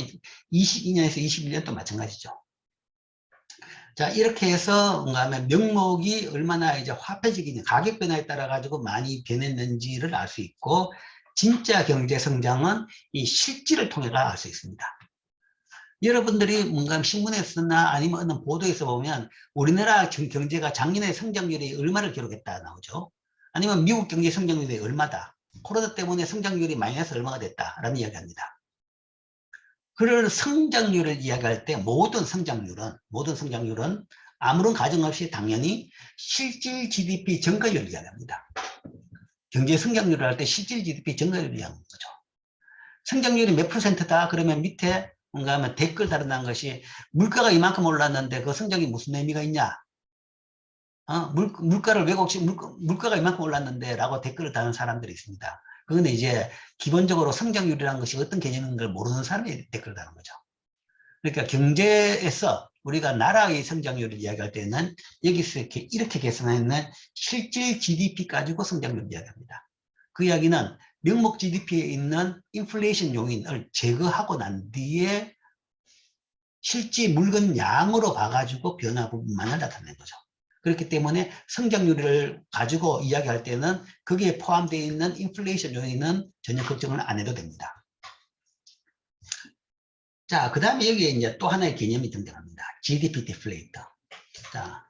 22년에서 21년 또 마찬가지죠. 자, 이렇게 해서 뭔가 하면 명목이 얼마나 이제 화폐적인 가격 변화에 따라 가지고 많이 변했는지를 알 수 있고, 진짜 경제 성장은 이 실질을 통해 알 수 있습니다. 여러분들이 뭔가 신문에서나 아니면 어느 보도에서 보면 우리나라 경제가 작년에 성장률이 얼마를 기록했다 나오죠. 아니면 미국 경제 성장률이 얼마다. 코로나 때문에 성장률이 마이너스 얼마가 됐다라는 이야기합니다. 그런 성장률을 이야기할 때 모든 성장률은 아무런 가정 없이 당연히 실질 GDP 증가율을 이야기합니다. 경제 성장률을 할 때 실질 GDP 증가율을 이야기하는 거죠. 성장률이 몇 %다 그러면 밑에 뭔가 하면 댓글 달아난 것이 물가가 이만큼 올랐는데 그 성장이 무슨 의미가 있냐? 물가를 왜곡시 물가가 이만큼 올랐는데 라고 댓글을 다는 사람들이 있습니다. 그건 이제 기본적으로 성장률이라는 것이 어떤 개념인 걸 모르는 사람이 댓글을 다는 거죠. 그러니까 경제에서 우리가 나라의 성장률을 이야기할 때는 여기서 이렇게 계산하는 실질 GDP 가지고 성장률을 이야기합니다. 그 이야기는 명목 GDP에 있는 인플레이션 요인을 제거하고 난 뒤에 실제 물건 양으로 봐가지고 변화 부분만을 나타내는 거죠. 그렇기 때문에 성장률을 가지고 이야기할 때는 거기에 포함되어 있는 인플레이션 요인은 전혀 걱정을 안 해도 됩니다. 자, 그 다음에 여기에 이제 또 하나의 개념이 등장합니다. GDP 디플레이터. 자,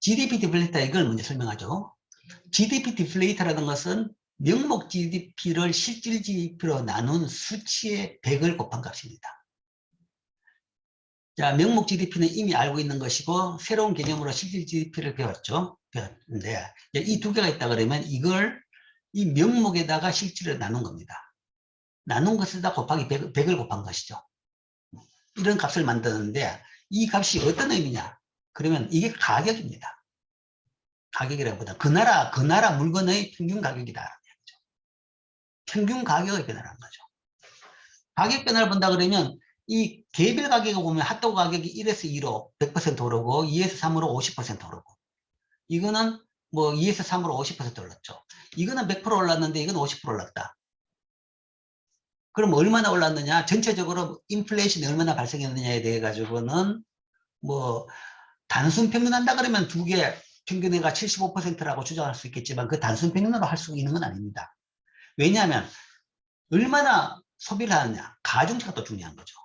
GDP 디플레이터 이걸 먼저 설명하죠. GDP 디플레이터라는 것은 명목 GDP를 실질 GDP로 나눈 수치의 100을 곱한 값입니다. 자, 명목 GDP는 이미 알고 있는 것이고 새로운 개념으로 실질 GDP를 배웠죠. 배웠는데 이 두 개가 있다 그러면 이걸 이 명목에다가 실질을 나눈 겁니다. 나눈 것에다 곱하기 100을 곱한 것이죠. 이런 값을 만드는데 이 값이 어떤 의미냐? 그러면 이게 가격입니다. 가격이라기보다 그 나라 물건의 평균 가격이다. 평균 가격의 변화라는 거죠. 가격 변화를 본다 그러면 이 개별 가격을 보면 핫도그 가격이 1에서 2로 100% 오르고 2에서 3으로 50% 오르고 이거는 뭐 2에서 3으로 50% 올랐죠. 이거는 100% 올랐는데 이건 50% 올랐다. 그럼 얼마나 올랐느냐? 전체적으로 인플레이션이 얼마나 발생했느냐에 대해 가지고는 뭐 단순 평균한다 그러면 두 개 평균해가 75%라고 주장할 수 있겠지만 그 단순 평균으로 할 수 있는 건 아닙니다. 왜냐하면 얼마나 소비를 하느냐, 가중차가 또 중요한 거죠.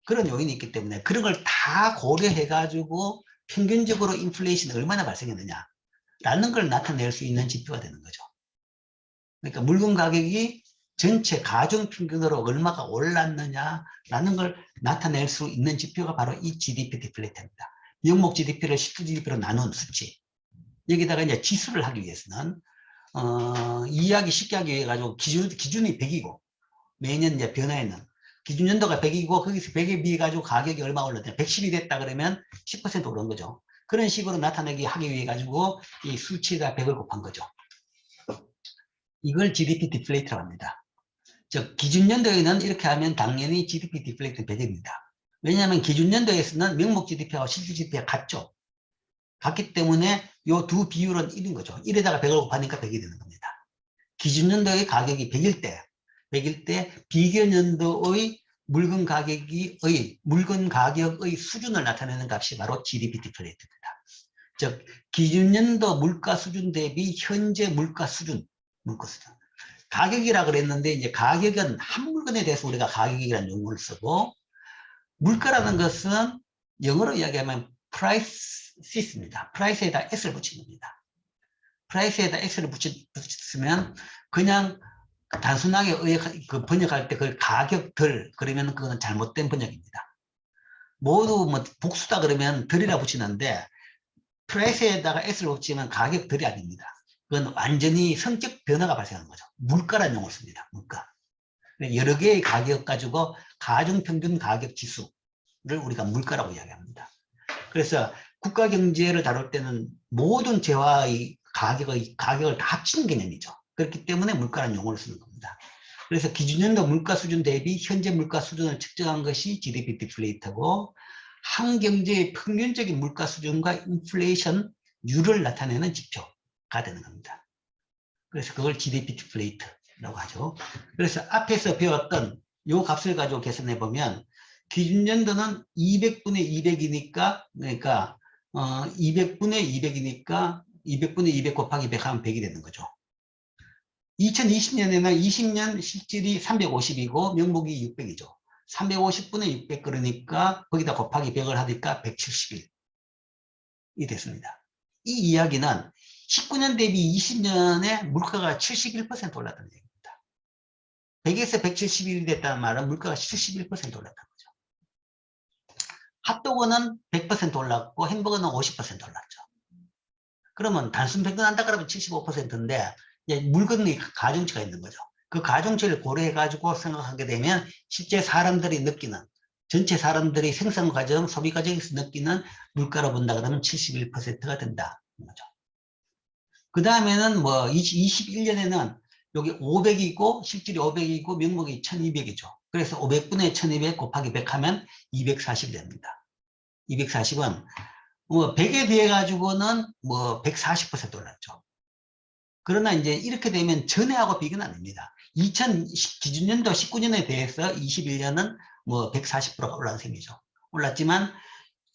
그런 요인이 있기 때문에 그런 걸 다 고려해 가지고 평균적으로 인플레이션이 얼마나 발생했느냐 라는 걸 나타낼 수 있는 지표가 되는 거죠. 그러니까 물건 가격이 전체 가중 평균으로 얼마가 올랐느냐라는 걸 나타낼 수 있는 지표가 바로 이 GDP 디플레이터입니다. 명목 GDP를 실질 GDP로 나눈 수치. 여기다가 이제 지수를 하기 위해서는 이해하기 쉽게 하기 위해 가지고 기준이 100이고 매년 이제 변화에는 기준 연도가 100이고 거기서 100에 비해 가지고 가격이 얼마 올랐냐 110이 됐다 그러면 10% 오른 거죠. 그런 식으로 나타내기 하기 위해 가지고 이 수치에다 100을 곱한 거죠. 이걸 GDP 디플레이터라고 합니다. 즉 기준 연도에는 이렇게 하면 당연히 GDP 디플레이터 100입니다. 왜냐하면 기준 연도에서는 명목 GDP하고 실질 GDP가 같죠. 같기 때문에 이 두 비율은 1인 거죠. 1에다가 100을 곱하니까 100이 되는 겁니다. 기준 연도의 가격이 100일 때 비견 연도의 물건 가격의 수준을 나타내는 값이 바로 GDP 디플레이터입니다. 즉 기준 연도 물가 수준 대비 현재 물가 수준. 가격이라 그랬는데 이제 가격은 한 물건에 대해서 우리가 가격이라는 용어를 쓰고 물가라는 것은 영어로 이야기하면 price입니다. price에다 s를 붙인 겁니다. price에다 s를 붙였으면 그냥 단순하게 번역할 때 그걸 가격들 그러면 그거는 잘못된 번역입니다. 모두 뭐 복수다 그러면 덜이라 붙이는데 price에다가 s를 붙이면 가격들이 아닙니다. 그건 완전히 성격 변화가 발생하는 거죠. 물가라는 용어를 씁니다. 물가. 여러 개의 가격 가지고 가중평균 가격 지수를 우리가 물가라고 이야기합니다. 그래서 국가 경제를 다룰 때는 모든 재화의 가격을 다 합치는 개념이죠. 그렇기 때문에 물가라는 용어를 쓰는 겁니다. 그래서 기준연도 물가 수준 대비 현재 물가 수준을 측정한 것이 GDP 디플레이터고 한 경제의 평균적인 물가 수준과 인플레이션율을 나타내는 지표가 되는 겁니다. 그래서 그걸 GDP 디플레이터라고 하죠. 그래서 앞에서 배웠던 이 값을 가지고 계산해 보면 기준연도는 200분의 200이니까 그러니까 200분의 200이니까 200분의 200 곱하기 100 하면 100이 되는 거죠. 2020년에는 20년 실질이 350이고 명목이 600이죠. 350분의 600 그러니까 거기다 곱하기 100을 하니까 171이 됐습니다. 이 이야기는 19년 대비 20년에 물가가 71% 올랐다는 얘기입니다. 100에서 171이 됐다는 말은 물가가 71% 올랐다는 거죠. 핫도그는 100% 올랐고 햄버거는 50% 올랐죠. 그러면 단순 평균한다 그러면 75%인데 물건의 가중치가 있는 거죠. 그 가중치를 고려해 가지고 생각하게 되면 실제 사람들이 느끼는 전체 사람들이 생산 과정, 소비 과정에서 느끼는 물가로 본다 그러면 71%가 된다. 그 다음에는 뭐 21년에는 여기 500이고 실질이 500이고 명목이 1200이죠. 그래서 500분의 1200 곱하기 100 하면 240이 됩니다. 240은 뭐 100에 비해 가지고는 뭐 140% 올랐죠. 그러나 이제 이렇게 되면 전해하고 비교는 아닙니다. 2010 기준연도 19년에 대해서 21년은 뭐 140%가 올라간 셈이죠. 올랐지만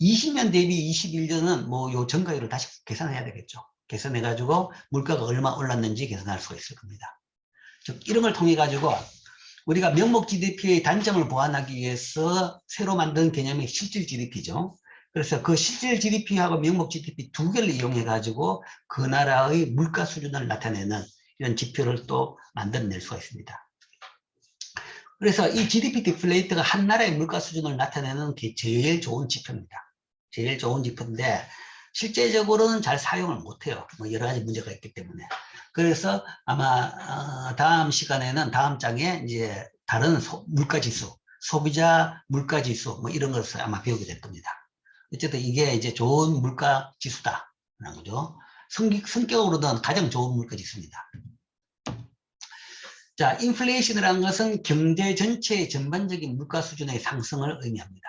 20년 대비 21년은 뭐 요 전가율을 다시 계산해야 되겠죠. 계산해 가지고 물가가 얼마 올랐는지 계산할 수가 있을 겁니다. 즉 이런 걸 통해 가지고 우리가 명목 GDP의 단점을 보완하기 위해서 새로 만든 개념이 실질 GDP죠. 그래서 그 실질 GDP하고 명목 GDP 두 개를 이용해 가지고 그 나라의 물가 수준을 나타내는 이런 지표를 또 만들어낼 수가 있습니다. 그래서 이 GDP 디플레이트가 한 나라의 물가 수준을 나타내는 게 제일 좋은 지표입니다. 제일 좋은 지표인데 실제적으로는 잘 사용을 못해요. 뭐 여러 가지 문제가 있기 때문에. 그래서 아마 다음 시간에는 다음 장에 이제 다른 물가지수, 소비자 물가지수 뭐 이런 것을 아마 배우게 될 겁니다. 어쨌든 이게 이제 좋은 물가지수다라는 거죠. 성격으로는 가장 좋은 물가지수입니다. 자, 인플레이션이라는 것은 경제 전체의 전반적인 물가 수준의 상승을 의미합니다.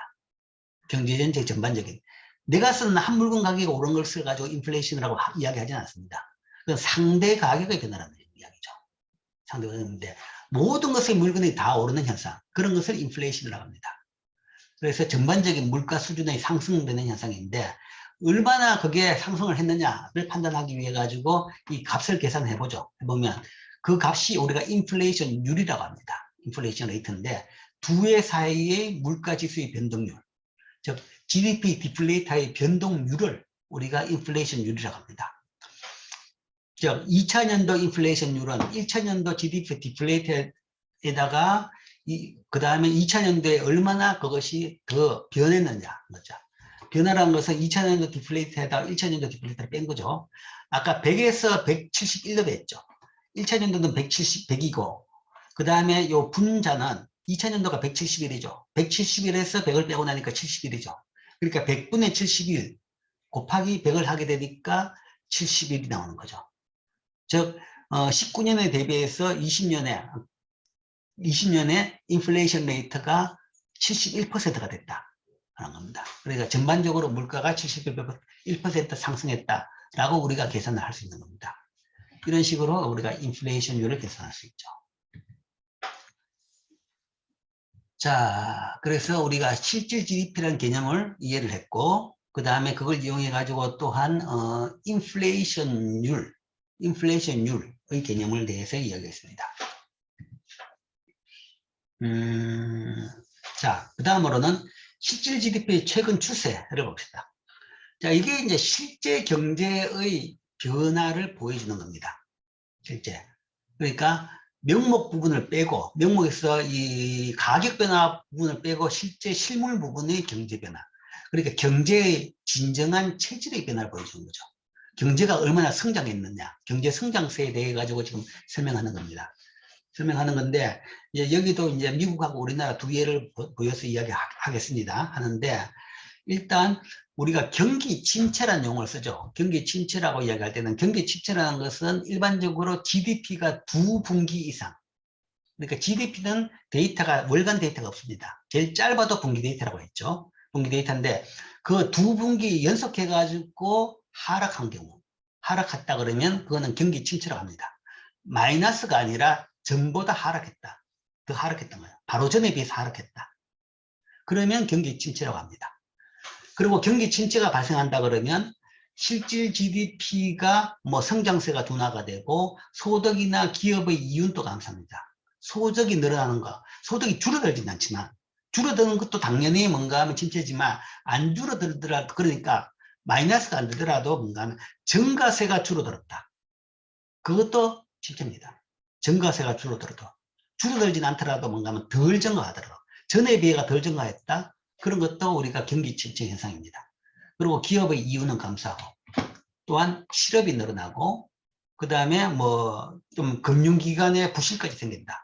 경제 전체의 전반적인. 내가 쓰는 한 물건 가격이 오른 걸 써가지고 인플레이션이라고 이야기하지는 않습니다. 그건 상대 가격의 변화라는 이야기죠. 상대 가격인데 모든 것의 물건이 다 오르는 현상, 그런 것을 인플레이션이라고 합니다. 그래서 전반적인 물가 수준의 상승되는 현상인데 얼마나 그게 상승을 했느냐를 판단하기 위해 가지고 이 값을 계산해 보죠. 해보면 그 값이 우리가 인플레이션율이라고 합니다. 인플레이션 레이트인데 두 해 사이의 물가 지수의 변동률, 즉 GDP 디플레이터의 변동률을 우리가 인플레이션율이라고 합니다. 즉 2000년도 인플레이션율은 1000년도 GDP 디플레이터에다가 그 다음에 2000년도에 얼마나 그것이 더 변했느냐 거죠. 변화라는 것은 2000년도 디플레이터에다가 1000년도 디플레이터를 뺀 거죠. 아까 100에서 171로 됐죠. 1000년도는 100이고 그 다음에 요 분자는 2000년도가 171이죠. 171에서 100을 빼고 나니까 71이죠. 그러니까 100분의 71 곱하기 100을 하게 되니까 71이 나오는 거죠. 즉 19년에 대비해서 20년에 인플레이션 레이트가 71%가 됐다라는 겁니다. 그러니까 전반적으로 물가가 71% 상승했다라고 우리가 계산을 할 수 있는 겁니다. 이런 식으로 우리가 인플레이션율을 계산할 수 있죠. 자, 그래서 우리가 실질 GDP라는 개념을 이해를 했고, 그 다음에 그걸 이용해 가지고 또한 인플레이션율의 개념을 대해서 이야기했습니다. 자, 그 다음으로는 실질 GDP의 최근 추세를 봅시다. 자, 이게 이제 실제 경제의 변화를 보여주는 겁니다. 실제. 그러니까 명목 부분을 빼고, 명목에서 이 가격 변화 부분을 빼고 실제 실물 부분의 경제 변화. 그러니까 경제의 진정한 체질의 변화를 보여주는 거죠. 경제가 얼마나 성장했느냐, 경제 성장세에 대해 가지고 지금 설명하는 겁니다. 설명하는 건데, 이제 여기도 이제 미국하고 우리나라 두 개를 보여서 이야기하겠습니다. 하는데, 일단 우리가 경기 침체라는 용어를 쓰죠. 경기 침체라고 이야기할 때는 경기 침체라는 것은 일반적으로 GDP가 두 분기 이상. 그러니까 GDP는 데이터가, 월간 데이터가 없습니다. 제일 짧아도 분기 데이터라고 했죠. 분기 데이터인데 그 두 분기 연속해가지고 하락한 경우, 하락했다 그러면 그거는 경기 침체라고 합니다. 마이너스가 아니라 전보다 하락했다. 더 하락했던 거예요. 바로 전에 비해서 하락했다. 그러면 경기 침체라고 합니다. 그리고 경기 침체가 발생한다 그러면 실질 GDP가 뭐 성장세가 둔화가 되고 소득이나 기업의 이윤도 감소합니다. 소득이 늘어나는 거, 소득이 줄어들지는 않지만 줄어드는 것도 당연히 뭔가 하면 침체지만 안 줄어들더라도, 그러니까 마이너스가 안 되더라도 뭔가 하면 증가세가 줄어들었다. 그것도 침체입니다. 증가세가 줄어들어도. 줄어들진 않더라도 뭔가 하면 덜 증가하더라도. 전에 비해가 덜 증가했다. 그런 것도 우리가 경기 침체 현상입니다. 그리고 기업의 이윤은 감소하고, 또한 실업이 늘어나고, 그 다음에 뭐 좀 금융기관의 부실까지 생긴다.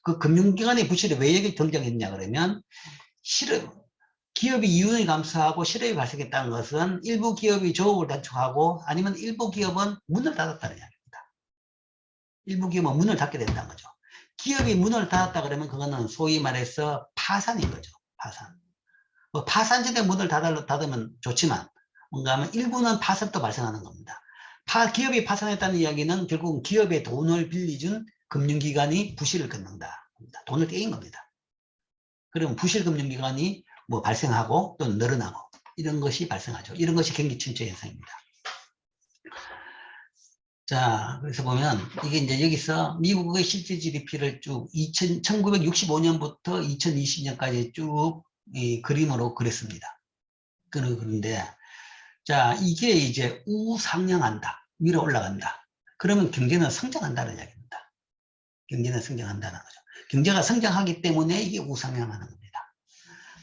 그 금융기관의 부실이 왜 여기 등장했냐 그러면, 기업이 이윤이 감소하고 실업이 발생했다는 것은 일부 기업이 조업을 단축하고 아니면 일부 기업은 문을 닫았다는 이야기입니다. 일부 기업은 문을 닫게 된다는 거죠. 기업이 문을 닫았다 그러면 그거는 소위 말해서 파산인 거죠. 파산. 뭐 파산지대 문을 닫으면 좋지만 뭔가 하면 일부는 파산도 발생하는 겁니다. 기업이 파산했다는 이야기는 결국 기업의 돈을 빌려준 금융기관이 부실을 겪는다. 돈을 떼인 겁니다. 그러면 부실 금융기관이 뭐 발생하고 또 늘어나고 이런 것이 발생하죠. 이런 것이 경기 침체 현상입니다. 자, 그래서 보면 이게 이제 여기서 미국의 실제 GDP를 쭉 1965년부터 2020년까지 쭉 이 그림으로 그렸습니다. 그런데 자, 이게 이제 우상향한다, 위로 올라간다. 그러면 경제는 성장한다는 이야기입니다. 경제는 성장한다는 거죠. 경제가 성장하기 때문에 이게 우상향하는 겁니다.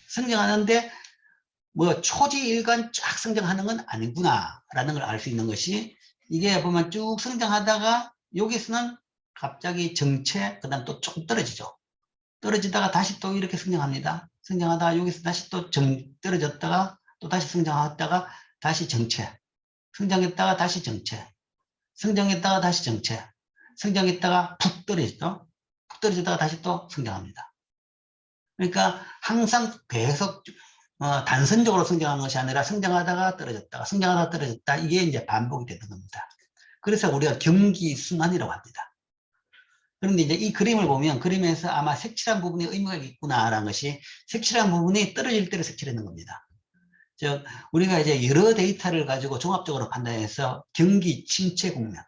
성장하는데 뭐 초지일관 쫙 성장하는 건 아니구나라는 걸 알 수 있는 것이 이게 보면 쭉 성장하다가 여기서는 갑자기 정체, 그 다음 또 조금 떨어지죠. 떨어지다가 다시 또 이렇게 성장합니다. 성장하다가 여기서 다시 또 떨어졌다가 또 다시 성장하다가 다시 정체, 성장했다가 다시 정체, 성장했다가 다시 정체, 성장했다가 푹 떨어지죠. 푹 떨어지다가 다시 또 성장합니다. 그러니까 항상 계속 단선적으로 성장하는 것이 아니라 성장하다가 떨어졌다가 성장하다가 떨어졌다, 이게 이제 반복이 되는 겁니다. 그래서 우리가 경기 순환이라고 합니다. 그런데 이제 이 그림을 보면 그림에서 아마 색칠한 부분이 의미가 있구나라는 것이, 색칠한 부분이 떨어질 때를 색칠하는 겁니다. 즉 우리가 이제 여러 데이터를 가지고 종합적으로 판단해서 경기 침체 국면,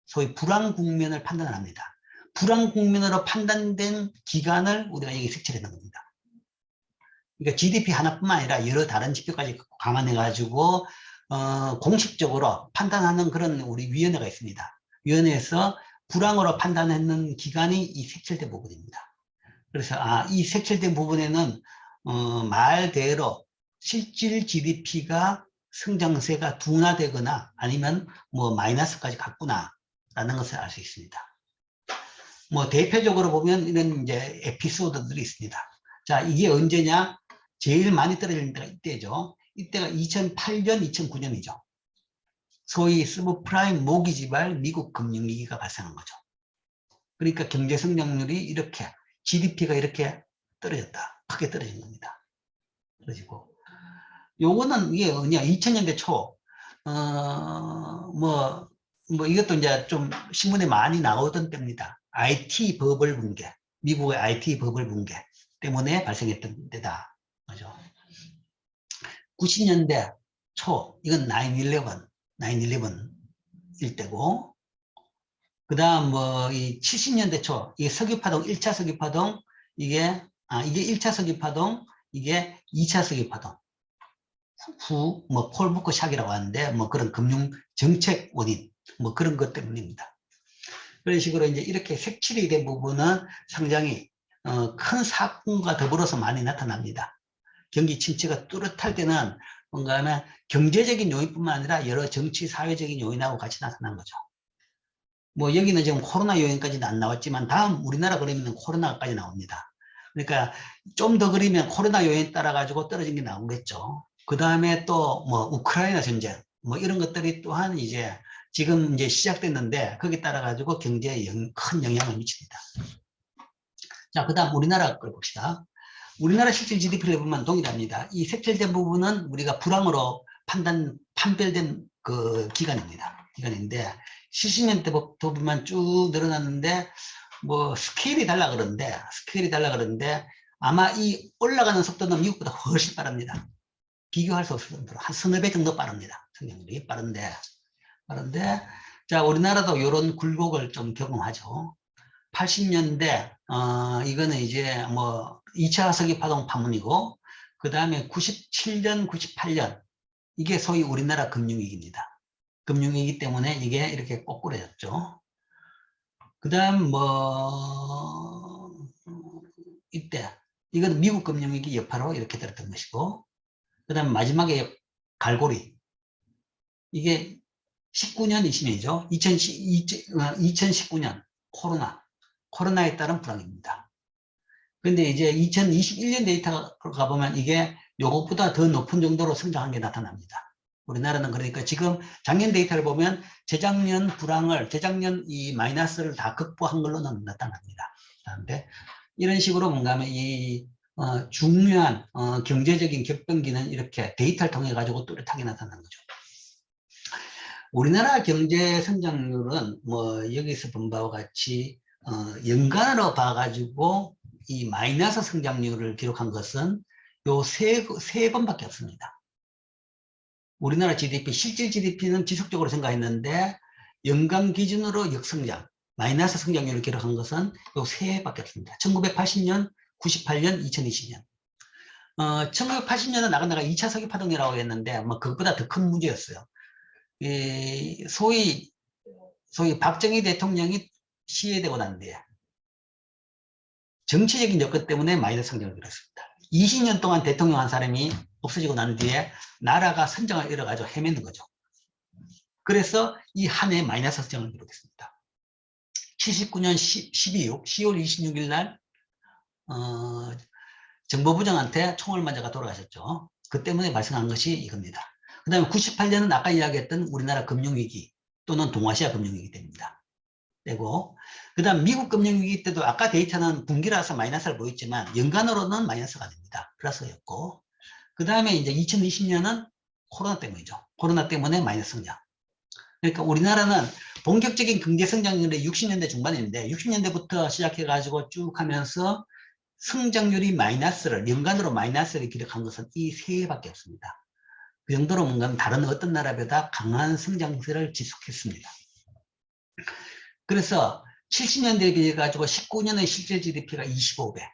소위 불황 국면을 판단을 합니다. 불황 국면으로 판단된 기간을 우리가 여기 색칠하는 겁니다. 그러니까 GDP 하나뿐만 아니라 여러 다른 지표까지 감안해 가지고 공식적으로 판단하는 그런 우리 위원회가 있습니다. 위원회에서 불황으로 판단하는 기간이 이 색칠된 부분입니다. 그래서 이 색칠된 부분에는 말대로 실질 GDP가 성장세가 둔화되거나 아니면 뭐 마이너스까지 갔구나라는 것을 알 수 있습니다. 뭐 대표적으로 보면 이런 이제 에피소드들이 있습니다. 자, 이게 언제냐? 제일 많이 떨어지는 때가 이때죠. 이때가 2008년, 2009년이죠. 소위 서브프라임 모기지발 미국 금융위기가 발생한 거죠. 그러니까 경제 성장률이 이렇게, GDP가 이렇게 떨어졌다. 크게 떨어진 겁니다. 떨어지고. 요거는 이게 뭐냐, 2000년대 초, 이것도 이제 좀 신문에 많이 나오던 때입니다. IT 버블 붕괴, 미국의 IT 버블 붕괴 때문에 발생했던 때다. 그죠? 90년대 초, 이건 9/11일 때고, 그 다음 이 70년대 초, 이게 석유파동, 1차 석유파동, 이게 1차 석유파동, 이게 2차 석유파동. 후, 폴 부커 샥이라고 하는데, 그런 금융 정책 원인, 그런 것 때문입니다. 그런 식으로 이제 이렇게 색칠이 된 부분은 상당히, 큰 사건과 더불어서 많이 나타납니다. 경기 침체가 뚜렷할 때는 뭔가 하면 경제적인 요인뿐만 아니라 여러 정치, 사회적인 요인하고 같이 나타난 거죠. 여기는 지금 코로나 요인까지는 안 나왔지만 다음 우리나라 그림에는 코로나까지 나옵니다. 그러니까 좀 더 그리면 코로나 요인 따라 가지고 떨어진 게 나오겠죠. 그 다음에 또 우크라이나 전쟁 이런 것들이 또한 이제 지금 이제 시작됐는데 거기에 따라 가지고 경제에 큰 영향을 미칩니다. 자, 그 다음 우리나라 걸 봅시다. 우리나라 실질 GDP를 보면 동일합니다. 이 색칠된 부분은 우리가 불황으로 판별된 그 기간입니다. 기간인데 70년대부터 보면 쭉 늘어났는데 스케일이 달라 그러는데 아마 이 올라가는 속도는 미국보다 훨씬 빠릅니다. 비교할 수 없을 정도로 한 서너 배 정도 빠릅니다. 성장률이 빠른데 자, 우리나라도 이런 굴곡을 좀 경험하죠. 80년대 이거는 이제 2차 석유파동 파문이고, 그 다음에 97년, 98년 이게 소위 우리나라 금융위기입니다. 금융위기 때문에 이게 이렇게 꼬꾸라졌죠. 그 다음 이때 이건 미국 금융위기 여파로 이렇게 들었던 것이고, 그 다음 마지막에 갈고리, 이게 19년, 20년이죠. 2019년 코로나에 따른 불황입니다. 그런데 이제 2021년 데이터가 가보면 이게 요것보다 더 높은 정도로 성장한 게 나타납니다. 우리나라는 그러니까 지금 작년 데이터를 보면 재작년 이 마이너스를 다 극복한 걸로는 나타납니다. 그런데 이런 식으로 뭔가 하면 이 중요한 경제적인 격변기는 이렇게 데이터를 통해 가지고 뚜렷하게 나타나는 거죠. 우리나라 경제 성장률은 여기서 본 바와 같이 연간으로 봐가지고 이 마이너스 성장률을 기록한 것은 요 세 번밖에 없습니다. 우리나라 GDP, 실질 GDP는 지속적으로 증가했는데 연간 기준으로 역성장, 마이너스 성장률을 기록한 것은 요 세 해밖에 없습니다. 1980년, 98년, 2020년. 1980년은 나간다가 2차 석유파동이라고 했는데 그것보다 더 큰 문제였어요. 소위 박정희 대통령이 시해되고 난 뒤에 정치적인 여건 때문에 마이너스 성장을 이뤘습니다. 20년 동안 대통령 한 사람이 없어지고 난 뒤에 나라가 선정을 잃어가지고 헤매는 거죠. 그래서 이 한 해 마이너스 성장을 이루겠습니다. 79년 10월 26일 날 정보부장한테 총을 맞아가 돌아가셨죠. 그 때문에 발생한 것이 이겁니다. 그 다음에 98년은 아까 이야기했던 우리나라 금융위기 또는 동아시아 금융위기 때입니다. 되고, 그 다음 미국 금융위기 때도 아까 데이터는 분기라서 마이너스를 보였지만 연간으로는 마이너스가 됩니다. 플러스였고, 그 다음에 이제 2020년은 코로나 때문이죠. 코로나 때문에 마이너스 성장. 그러니까 우리나라는 본격적인 경제 성장률이 60년대 중반인데 60년대부터 시작해가지고 쭉 하면서 성장률이 마이너스를 연간으로 마이너스를 기록한 것은 이 세 개밖에 없습니다. 그 정도로 뭔가 다른 어떤 나라보다 강한 성장세를 지속했습니다. 그래서 70년대에 비해 가지고 19년의 실제 GDP가 25배,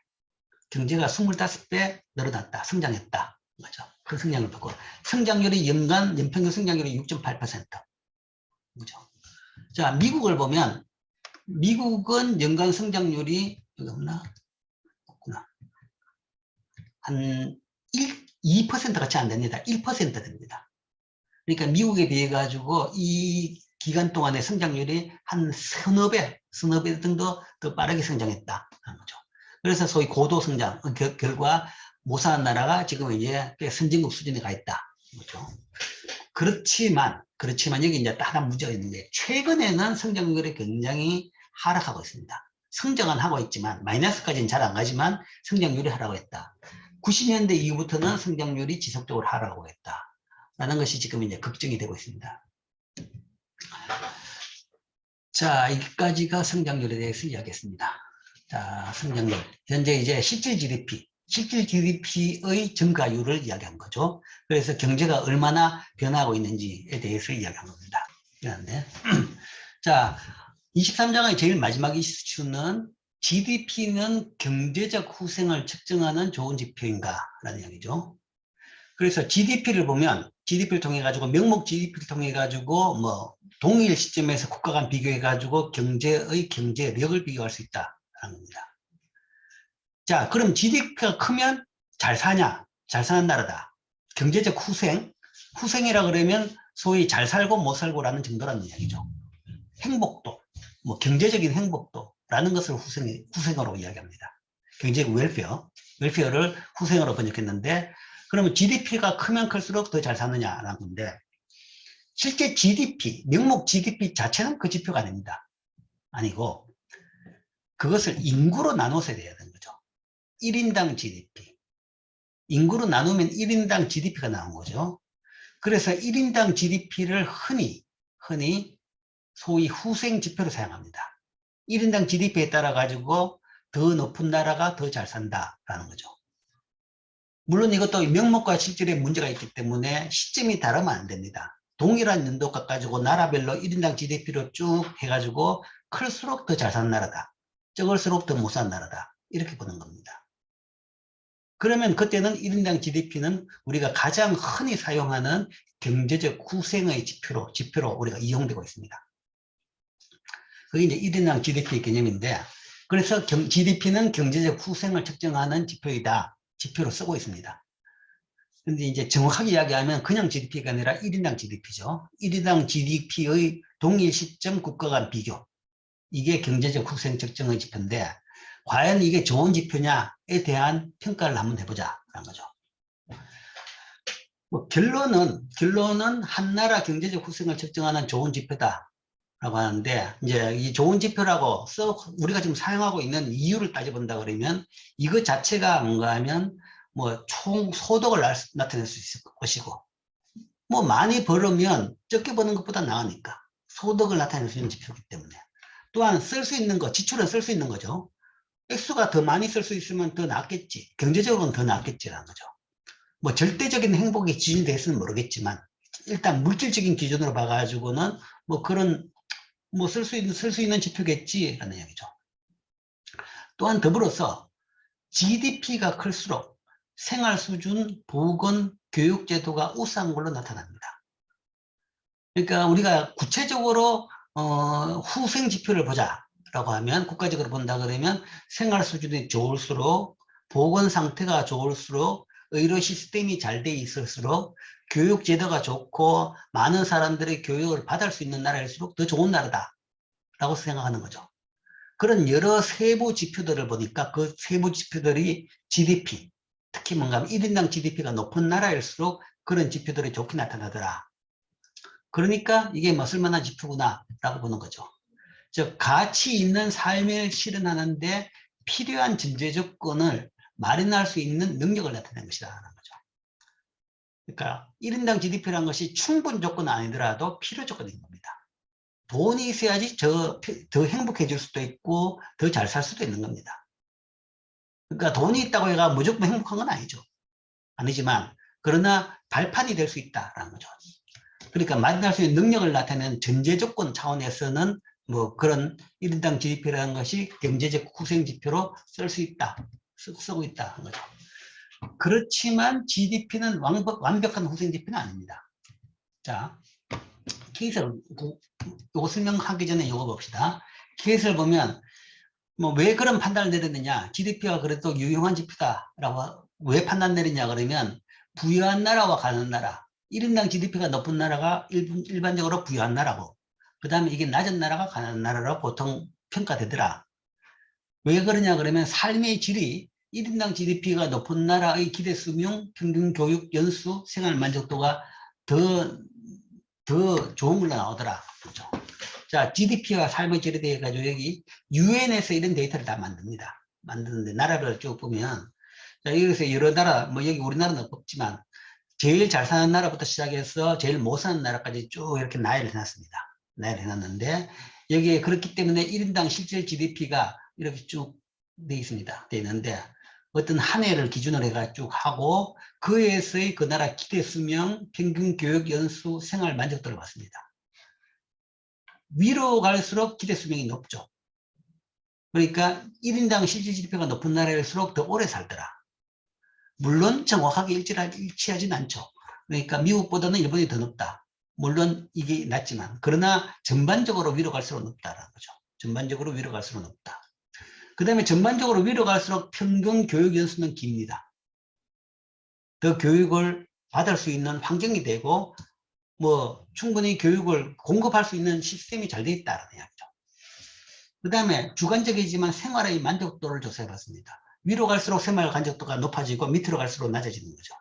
경제가 25배 늘어났다, 성장했다. 맞죠? 그 성장을 보고 성장률이 연평균 성장률이 6.8%. 그죠? 자, 미국을 보면 미국은 연간 성장률이 여기 없나? 없구나. 한 2%가 채 안 됩니다. 1% 됩니다. 그러니까 미국에 비해 가지고 이 기간 동안의 성장률이 한 서너 배 정도 더 빠르게 성장했다 하는 거죠. 그래서 소위 고도 성장 결과 모사한 나라가 지금 이제 선진국 수준에 가 있다. 그렇죠. 그렇지만 여기 이제 한 문제가 있는데 최근에는 성장률이 굉장히 하락하고 있습니다. 성장은 하고 있지만 마이너스까지는 잘 안 가지만 성장률이 하락하고 있다. 90년대 이후부터는 성장률이 지속적으로 하락하고 있다라는 것이 지금 이제 걱정이 되고 있습니다. 자, 여기까지가 성장률에 대해서 이야기했습니다. 자, 성장률. 현재 이제 실질 GDP의 증가율을 이야기한 거죠. 그래서 경제가 얼마나 변화하고 있는지에 대해서 이야기한 겁니다. 그런데 자, 23장의 제일 마지막 이슈는 GDP는 경제적 후생을 측정하는 좋은 지표인가? 라는 이야기죠. 그래서 GDP를 보면 GDP를 통해 가지고 명목 GDP를 통해 가지고 뭐 동일 시점에서 국가 간 비교해 가지고 경제의 경제력을 비교할 수 있다라는 겁니다. 자, 그럼 GDP가 크면 잘 사냐? 잘 사는 나라다. 경제적 후생이라 그러면 소위 잘 살고 못 살고라는 정도라는 이야기죠. 행복도, 뭐 경제적인 행복도라는 것을 후생으로 이야기합니다. 경제적 웰페어를 후생으로 번역했는데 그러면 GDP가 크면 클수록 더 잘 사느냐라는 건데 실제 GDP, 명목 GDP 자체는 그 지표가 아닙니다. 아니고 그것을 인구로 나눠서 돼야 되는 거죠. 1인당 GDP. 인구로 나누면 1인당 GDP가 나온 거죠. 그래서 1인당 GDP를 흔히 소위 후생 지표로 사용합니다. 1인당 GDP에 따라 가지고 더 높은 나라가 더 잘 산다라는 거죠. 물론 이것도 명목과 실질에 문제가 있기 때문에 시점이 다르면 안 됩니다. 동일한 연도가 가지고 나라별로 1인당 GDP로 쭉 해가지고 클수록 더 잘 사는 나라다. 적을수록 더 못 사는 나라다. 이렇게 보는 겁니다. 그러면 그때는 1인당 GDP는 우리가 가장 흔히 사용하는 경제적 후생의 지표로 우리가 이용되고 있습니다. 그게 이제 1인당 GDP 개념인데 그래서 GDP는 경제적 후생을 측정하는 지표로 쓰고 있습니다. 근데 이제 정확하게 이야기하면 그냥 GDP가 아니라 1인당 GDP죠. 1인당 GDP의 동일 시점 국가 간 비교. 이게 경제적 후생 측정의 지표인데 과연 이게 좋은 지표냐에 대한 평가를 한번 해보자라는 거죠. 뭐 결론은 한 나라 경제적 후생을 측정하는 좋은 지표다라고 하는데 이제 이 좋은 지표라고 우리가 지금 사용하고 있는 이유를 따져본다 그러면 이것 자체가 뭔가 하면 뭐 총 소득을 나타낼 수 있을 것이고 뭐 많이 벌으면 적게 버는 것보다 나으니까 소득을 나타낼 수 있는 지표이기 때문에 또한 쓸 수 있는 거 지출은 쓸 수 있는 거죠. 액수가 더 많이 쓸 수 있으면 더 낫겠지. 경제적으로는 더 낫겠지라는 거죠. 뭐 절대적인 행복의 기준이 돼서는 모르겠지만 일단 물질적인 기준으로 봐가지고는 뭐 그런 뭐 쓸 수 있는 지표겠지라는 이야기죠. 또한 더불어서 GDP가 클수록 생활 수준, 보건, 교육 제도가 우수한 걸로 나타납니다. 그러니까 우리가 구체적으로 후생 지표를 보자. 라고 하면, 국가적으로 본다 그러면 생활 수준이 좋을수록, 보건 상태가 좋을수록, 의료 시스템이 잘 돼 있을수록, 교육 제도가 좋고 많은 사람들이 교육을 받을 수 있는 나라일수록 더 좋은 나라다 라고 생각하는 거죠. 그런 여러 세부 지표들을 보니까 그 세부 지표들이 GDP, 특히 뭔가 1인당 GDP가 높은 나라일수록 그런 지표들이 좋게 나타나더라. 그러니까 이게 뭐 쓸만한 지표구나 라고 보는 거죠. 즉 가치 있는 삶을 실현하는데 필요한 전제 조건을 마련할 수 있는 능력을 나타내는 것이다 라는 거죠. 그러니까 1인당 GDP라는 것이 충분 조건은 아니더라도 필요 조건인 겁니다. 돈이 있어야지 더 행복해질 수도 있고 더 잘 살 수도 있는 겁니다. 그러니까 돈이 있다고 해가 무조건 행복한 건 아니죠. 아니지만 그러나 발판이 될 수 있다라는 거죠. 그러니까 마련할 수 있는 능력을 나타내는 전제 조건 차원에서는 뭐 그런 1인당 GDP라는 것이 경제적 후생지표로 쓸 수 있다. 쓰고 있다 하는 거죠. 그렇지만 GDP는 완벽한 후생지표는 아닙니다. 자, 케이스를 요거 설명하기 전에 이거 봅시다. 케이스를 보면 뭐 왜 그런 판단을 내렸느냐, GDP가 그래도 유용한 지표다라고 왜 판단 내리냐 그러면 부유한 나라와 가난한 나라, 1인당 GDP가 높은 나라가 일반적으로 부유한 나라고, 그 다음에 이게 낮은 나라가 가난한 나라로 보통 평가되더라. 왜 그러냐 그러면 삶의 질이 1인당 GDP가 높은 나라의 기대 수명, 평균 교육 연수, 생활 만족도가 더 좋은 걸로 나오더라. 그렇죠? 자, GDP와 삶의 질에 대해 가지고 여기 유엔에서 이런 데이터를 다 만듭니다. 만드는데 나라를 쭉 보면, 자, 여기서 여러 나라, 뭐 여기 우리나라는 없지만 제일 잘 사는 나라부터 시작해서 제일 못 사는 나라까지 쭉 이렇게 나열을 해놨습니다. 나열을 해놨는데 여기에 그렇기 때문에 1인당 실질 GDP가 이렇게 쭉 돼 있습니다. 돼 있는데 어떤 한 해를 기준으로 해가 쭉 하고 그에서의 그 나라 기대 수명, 평균 교육 연수, 생활 만족도를 봤습니다. 위로 갈수록 기대 수명이 높죠. 그러니까 1인당 실질 GDP가 높은 나라일수록 더 오래 살더라. 물론 정확하게 일치하진 않죠. 그러니까 미국보다는 일본이 더 높다. 물론 이게 낮지만 그러나 전반적으로 위로 갈수록 높다라는 거죠. 전반적으로 위로 갈수록 높다. 그 다음에 전반적으로 위로 갈수록 평균 교육 연수는 깁니다. 더 교육을 받을 수 있는 환경이 되고 뭐 충분히 교육을 공급할 수 있는 시스템이 잘 되어 있다는 이야기죠. 그 다음에 주관적이지만 생활의 만족도를 조사해 봤습니다. 위로 갈수록 생활 만족도가 높아지고 밑으로 갈수록 낮아지는 거죠.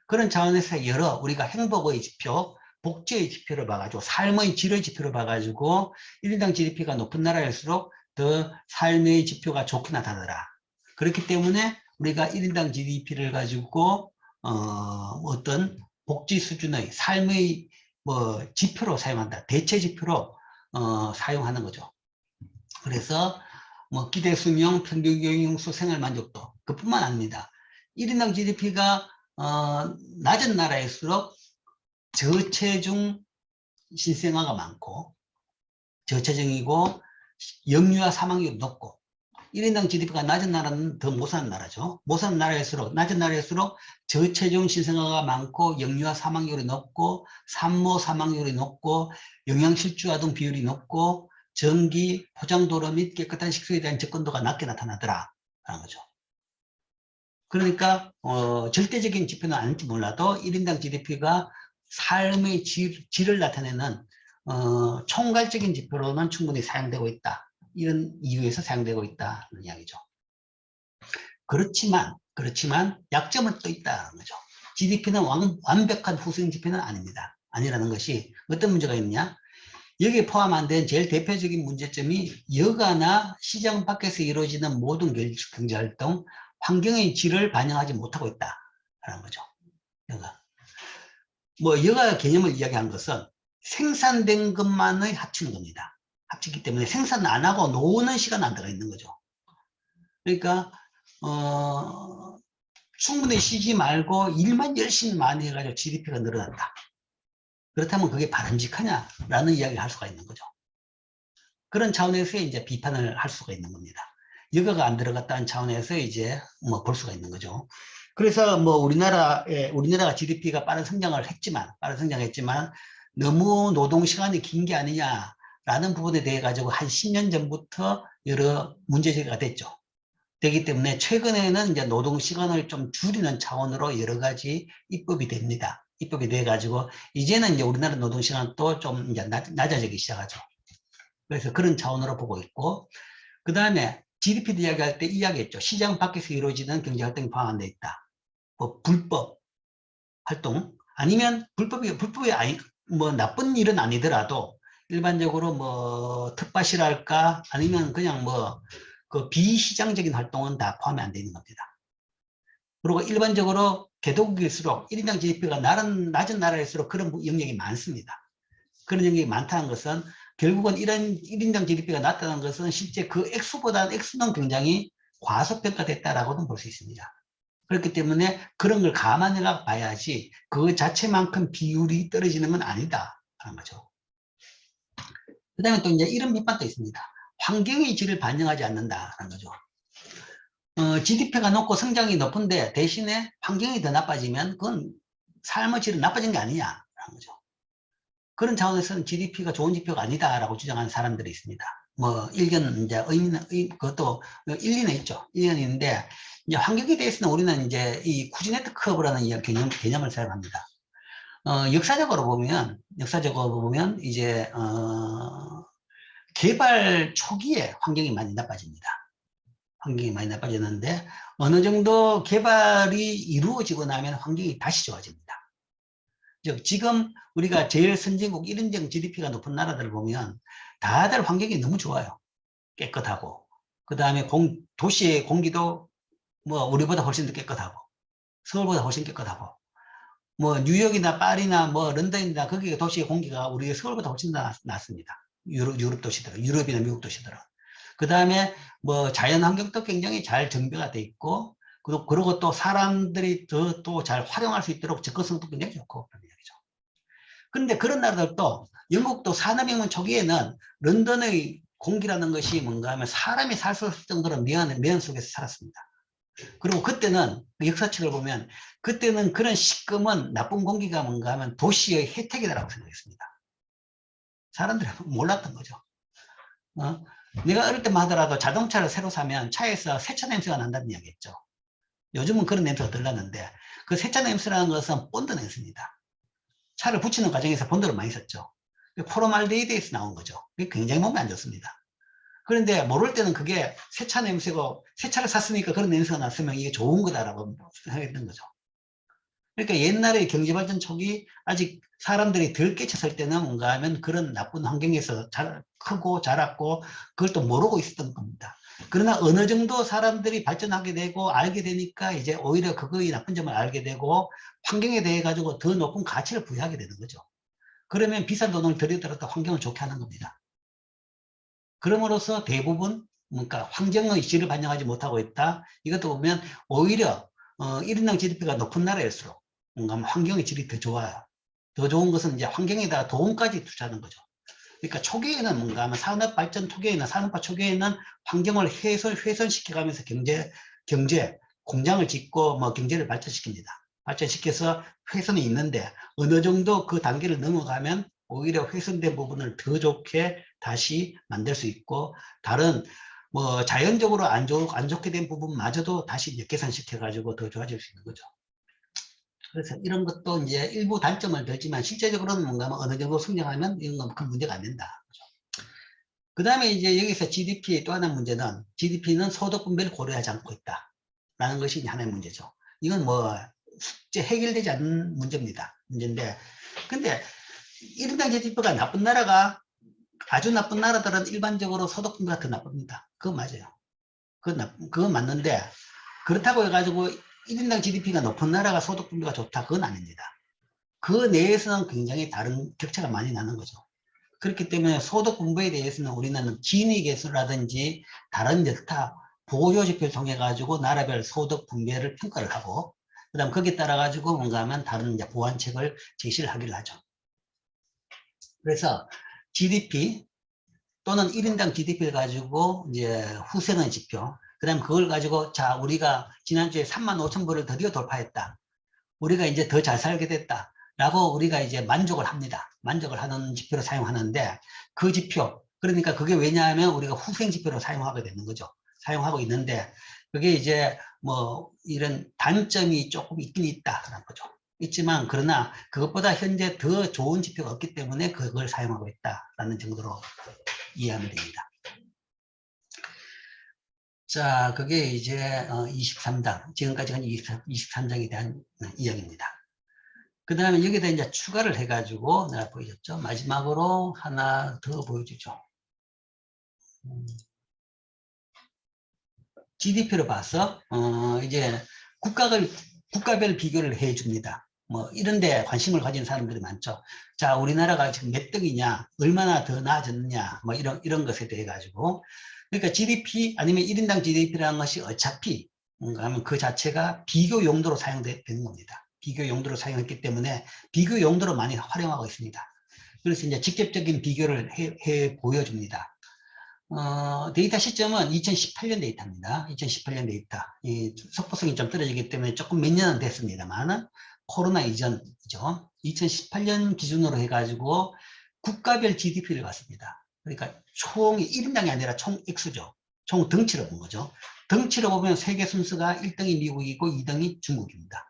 그런 차원에서 우리가 행복의 지표, 복지의 지표를 봐가지고 삶의 질의 지표를 봐가지고 1인당 GDP가 높은 나라일수록 더 삶의 지표가 좋게 나타나더라. 그렇기 때문에 우리가 1인당 GDP를 가지고 어떤 복지 수준의 삶의 뭐 지표로 사용한다. 대체 지표로 사용하는 거죠. 그래서 뭐 기대 수명, 평균 교육연수, 생활 만족도 그뿐만 아닙니다. 1인당 GDP가 낮은 나라일수록 저체중 신생아가 많고 저체중이고 영유아 사망률이 높고 1인당 GDP가 낮은 나라는 더 못 사는 나라죠. 못 사는 나라일수록 낮은 나라일수록 저체중 신생아가 많고 영유아 사망률이 높고 산모 사망률이 높고 영양실조 아동 비율이 높고 전기, 포장도로 및 깨끗한 식수에 대한 접근도가 낮게 나타나더라 라는 거죠. 그러니까 절대적인 지표는 아닐지 몰라도 1인당 GDP가 삶의 질을 나타내는 총괄적인 지표로는 충분히 사용되고 있다. 이런 이유에서 사용되고 있다는 이야기죠. 그렇지만 약점은 또 있다는 거죠. GDP는 완벽한 후생 지표는 아닙니다. 아니라는 것이 어떤 문제가 있느냐? 여기에 포함 안 된 제일 대표적인 문제점이 여가나 시장 밖에서 이루어지는 모든 경제활동, 환경의 질을 반영하지 못하고 있다라는 거죠. 여가 개념을 이야기한 것은 생산된 것만을 합치는 겁니다. 합치기 때문에 생산 안 하고 노는 시간 안 들어가 있는 거죠. 그러니까 충분히 쉬지 말고 일만 열심히 많이 해가지고 GDP가 늘어난다. 그렇다면 그게 바람직하냐라는 이야기를 할 수가 있는 거죠. 그런 차원에서 이제 비판을 할 수가 있는 겁니다. 여가가 안 들어갔다는 차원에서 이제 뭐 볼 수가 있는 거죠. 그래서 뭐 우리나라가 GDP가 빠른 성장했지만 너무 노동 시간이 긴 게 아니냐, 라는 부분에 대해 가지고 한 10년 전부터 여러 문제제기가 됐죠. 되기 때문에 최근에는 이제 노동 시간을 좀 줄이는 차원으로 여러 가지 입법이 됩니다. 입법이 돼 가지고 이제는 이제 우리나라 노동 시간도 좀 이제 낮아지기 시작하죠. 그래서 그런 차원으로 보고 있고, 그 다음에 GDP를 이야기할 때 이야기했죠. 시장 밖에서 이루어지는 경제활동이 포함되어 있다. 뭐 불법 활동 아니면 불법이 아니 뭐 나쁜 일은 아니더라도 일반적으로 뭐 텃밭이랄까 아니면 그냥 뭐 그 비시장적인 활동은 다 포함이 안 되는 겁니다. 그리고 일반적으로 개도국일수록 1인당 GDP가 낮은 나라일수록 그런 영역이 많습니다. 그런 영역이 많다는 것은 결국은 이런 1인당 GDP가 낮다는 것은 실제 그 액수는 굉장히 과소평가됐다라고는 볼 수 있습니다. 그렇기 때문에 그런 걸 감안해 봐야지 그 자체만큼 비율이 떨어지는 건 아니다 하는 거죠. 그 다음에 또 이제 이런 비판도 있습니다. 환경의 질을 반영하지 않는다는 거죠. GDP가 높고 성장이 높은데 대신에 환경이 더 나빠지면 그건 삶의 질은 나빠진 게 아니냐라는 거죠. 그런 차원에서는 GDP가 좋은 지표가 아니다라고 주장하는 사람들이 있습니다. 뭐 일견 이제 그것도 일리는 있죠. 일리는 있는데 이제 환경에 대해서는 우리는 이제 이 쿠지네트 커브라는 개념을 사용합니다. 역사적으로 보면 이제 개발 초기에 환경이 많이 나빠집니다. 환경이 많이 나빠졌는데 어느 정도 개발이 이루어지고 나면 환경이 다시 좋아집니다. 즉 지금 우리가 제일 선진국 1인당 GDP가 높은 나라들을 보면 다들 환경이 너무 좋아요. 깨끗하고 그 다음에 도시의 공기도 뭐 우리보다 훨씬 더 깨끗하고 서울보다 훨씬 깨끗하고 뭐 뉴욕이나 파리나 뭐 런던이나 거기 도시의 공기가 우리 서울보다 훨씬 더 낫습니다. 유럽 도시들, 유럽이나 미국 도시들은. 그 다음에 뭐 자연 환경도 굉장히 잘 정비가 돼 있고 그리고 또 사람들이 또 잘 활용할 수 있도록 접근성도 굉장히 좋고 그런 얘기죠. 그런데 그런 나라들도 영국도 산업혁명 초기에는 런던의 공기라는 것이 뭔가 하면 사람이 살 수 없을 정도로 매연 속에서 살았습니다. 그리고 그때는 역사책을 보면 그때는 그런 시끄먼 나쁜 공기가 뭔가 하면 도시의 혜택이다라고 생각했습니다. 사람들이 몰랐던 거죠. 내가 어릴 때만 하더라도 자동차를 새로 사면 차에서 세차 냄새가 난다는 이야기 했죠. 요즘은 그런 냄새가 덜 나는데 그 세차 냄새라는 것은 본드 냄새입니다. 차를 붙이는 과정에서 본드를 많이 썼죠. 포르말데히드에서 나온 거죠. 그게 굉장히 몸에 안 좋습니다. 그런데 모를 때는 그게 세차 냄새고 세차를 샀으니까 그런 냄새가 났으면 이게 좋은 거다라고 생각했던 거죠. 그러니까 옛날에 경제발전 초기 아직 사람들이 덜 깨쳤을 때는 뭔가 하면 그런 나쁜 환경에서 크고 자랐고 그걸 또 모르고 있었던 겁니다. 그러나 어느 정도 사람들이 발전하게 되고 알게 되니까 이제 오히려 그거의 나쁜 점을 알게 되고 환경에 대해 가지고 더 높은 가치를 부여하게 되는 거죠. 그러면 비싼 돈을 들여들어도 환경을 좋게 하는 겁니다. 그럼으로써 대부분 그러니까 환경의 질을 반영하지 못하고 있다. 이것도 보면 오히려 1인당 GDP가 높은 나라일수록 뭔가 환경의 질이 더 좋아요. 더 좋은 것은 이제 환경에다가 돈까지 투자하는 거죠. 그러니까 초기에는 뭔가 하면 산업 발전 초기에는 산업화 초기에는 환경을 훼손시켜가면서 경제 공장을 짓고 뭐 경제를 발전시킵니다. 발전시켜서 훼손이 있는데 어느 정도 그 단계를 넘어가면 오히려 훼손된 부분을 더 좋게 다시 만들 수 있고 다른 뭐 자연적으로 안 좋게 된 부분마저도 다시 이제 개선시켜 가지고 더 좋아질 수 있는 거죠. 그래서 이런 것도 이제 일부 단점을 들지만 실제적으로는 뭔가 어느 정도 성장하면 이런 건 큰 문제가 안 된다. 그 다음에 이제 여기서 GDP의 또 하나의 문제는 GDP는 소득 분배를 고려하지 않고 있다. 라는 것이 하나의 문제죠. 이건 뭐 숙제 해결되지 않는 문제인데 근데 1인당 GDP가 나쁜 나라가 아주 나쁜 나라들은 일반적으로 소득 분배가 더 나쁩니다. 그건 맞아요. 그건 맞는데 그렇다고 해가지고 1인당 GDP가 높은 나라가 소득 분배가 좋다. 그건 아닙니다. 그 내에서는 굉장히 다른 격차가 많이 나는 거죠. 그렇기 때문에 소득 분배에 대해서는 우리는 기니 계수라든지 다른 여타 보조 지표를 통해 가지고 나라별 소득 분배를 평가를 하고 그다음 거기에 따라 가지고 뭔가 하면 다른 이제 보완책을 제시를 하기를 하죠. 그래서 GDP 또는 1인당 GDP를 가지고 이제 후생의 지표 그다음 그걸 가지고 자 우리가 지난주에 35,000불을 드디어 돌파했다. 우리가 이제 더 잘 살게 됐다. 라고 우리가 이제 만족을 합니다. 만족을 하는 지표로 사용하는데 그 지표, 그러니까 그게 왜냐하면 우리가 후생 지표로 사용하게 되는 거죠. 사용하고 있는데 그게 이제 뭐 이런 단점이 조금 있긴 있다라는 거죠. 있지만 그러나 그것보다 현재 더 좋은 지표가 없기 때문에 그걸 사용하고 있다라는 정도로 이해하면 됩니다. 자, 그게 이제 23장, 지금까지가 23장에 대한 이야기입니다. 그 다음에 여기다 이제 추가를 해가지고 내가 보여줬죠. 마지막으로 하나 더 보여주죠. GDP로 봐서 이제 국가별 비교를 해줍니다. 뭐 이런데 관심을 가진 사람들이 많죠. 자, 우리나라가 지금 몇 등이냐, 얼마나 더 나아졌느냐, 뭐 이런 것에 대해 가지고. 그러니까 GDP 아니면 1인당 GDP라는 것이 어차피 뭔가 하면 그 자체가 비교 용도로 사용되는 겁니다. 비교 용도로 사용했기 때문에 비교 용도로 많이 활용하고 있습니다. 그래서 이제 직접적인 비교를 해 보여줍니다. 데이터 시점은 2018년 데이터입니다. 2018년 데이터. 이 속보성이 좀 떨어지기 때문에 조금 몇 년은 됐습니다만 코로나 이전이죠. 2018년 기준으로 해가지고 국가별 GDP를 봤습니다. 그러니까 총이 1인당이 아니라 총 액수죠. 총 덩치로 본 거죠. 덩치로 보면 세계 순서가 1등이 미국이고 2등이 중국입니다.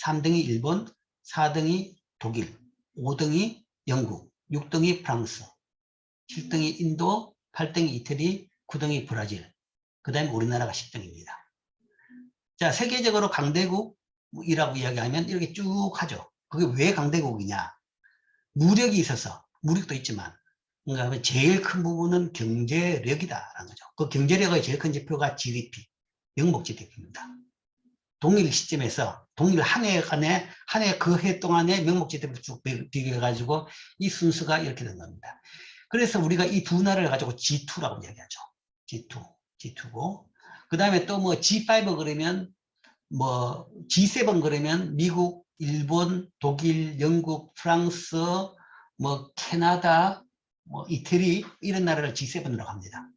3등이 일본, 4등이 독일, 5등이 영국, 6등이 프랑스, 7등이 인도, 8등이 이태리, 9등이 브라질, 그 다음에 우리나라가 10등입니다. 자, 세계적으로 강대국이라고 이야기하면 이렇게 쭉 하죠. 그게 왜 강대국이냐? 무력이 있어서, 무력도 있지만, 그러니까 제일 큰 부분은 경제력이다라는 거죠. 그 경제력의 제일 큰 지표가 GDP, 명목 GDP입니다. 동일 시점에서, 동일 한 해 안에, 한 해 그 해 동안에 명목 GDP를 쭉 비교해가지고 이 순서가 이렇게 된 겁니다. 그래서 우리가 이 두 나라를 가지고 G2라고 이야기하죠. G2고. 그 다음에 또 뭐 G5 그러면, 뭐 G7 그러면 미국, 일본, 독일, 영국, 프랑스, 뭐 캐나다, 뭐 이태리, 이런 나라를 G7이라고 합니다.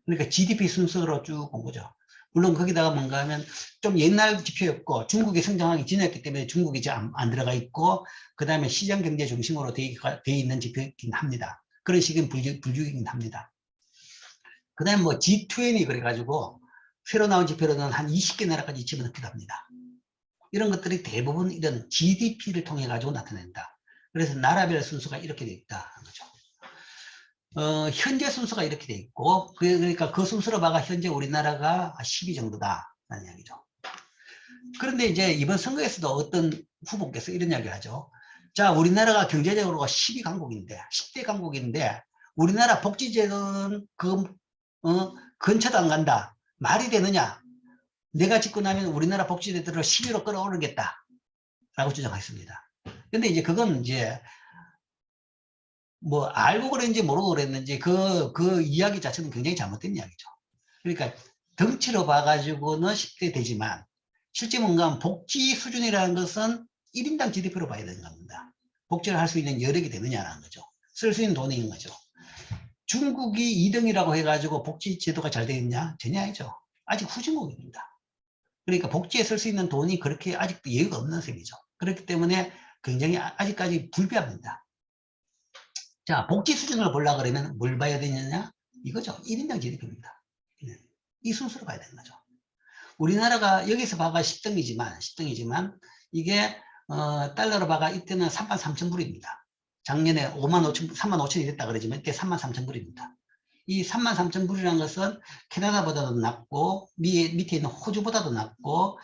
그러니까 GDP 순서로 쭉 본 거죠. 물론 거기다가 뭔가 하면 좀 옛날 지표였고 중국이 성장하기 지났기 때문에 중국이 이제 안 들어가 있고 그 다음에 시장 경제 중심으로 되어 있는 지표이긴 합니다. 그런 식은 불주이긴 합니다. 그 다음에 뭐 G20 그래가지고 새로 나온 지표로는 한 20개 나라까지 집어넣기도 합니다. 이런 것들이 대부분 이런 GDP를 통해 가지고 나타낸다. 그래서 나라별 순서가 이렇게 되어 있다는 거죠. 현재 순서가 이렇게 돼 있고, 그러니까 그 순서로 봐가 현재 우리나라가 10위 정도다라는 이야기죠. 그런데 이제 이번 선거에서도 어떤 후보께서 이런 이야기를 하죠. 자, 우리나라가 경제적으로 10위 강국인데, 10대 강국인데, 우리나라 복지제도는 근처도 안 간다. 말이 되느냐? 내가 짓고 나면 우리나라 복지제도를 10위로 끌어오르겠다. 라고 주장했습니다. 근데 이제 그건 이제 뭐 알고 그랬는지 모르고 그랬는지 그 이야기 자체는 굉장히 잘못된 이야기죠. 그러니까 덩치로 봐가지고는 10대 되지만 실제 뭔가 복지 수준이라는 것은 1인당 GDP로 봐야 되는 겁니다. 복지를 할 수 있는 여력이 되느냐라는 거죠. 쓸 수 있는 돈이 있는 거죠. 중국이 2등이라고 해가지고 복지 제도가 잘 되어 있냐? 전혀 아니죠. 아직 후진국입니다. 그러니까 복지에 쓸 수 있는 돈이 그렇게 아직도 여유가 없는 셈이죠. 그렇기 때문에 굉장히 아직까지 불비합니다. 자, 복지 수준을 보려고 그러면 뭘 봐야 되느냐? 이거죠. 1인당 GDP입니다. 이 순서로 봐야 되는 거죠. 우리나라가 여기서 봐가 10등이지만 이게 달러로 봐가 이때는 33,000불입니다. 작년에 35,000이 됐다 그러지만 이때 33,000불입니다. 이 33,000불이라는 것은 캐나다보다도 낮고 밑에 있는 호주보다도 낮고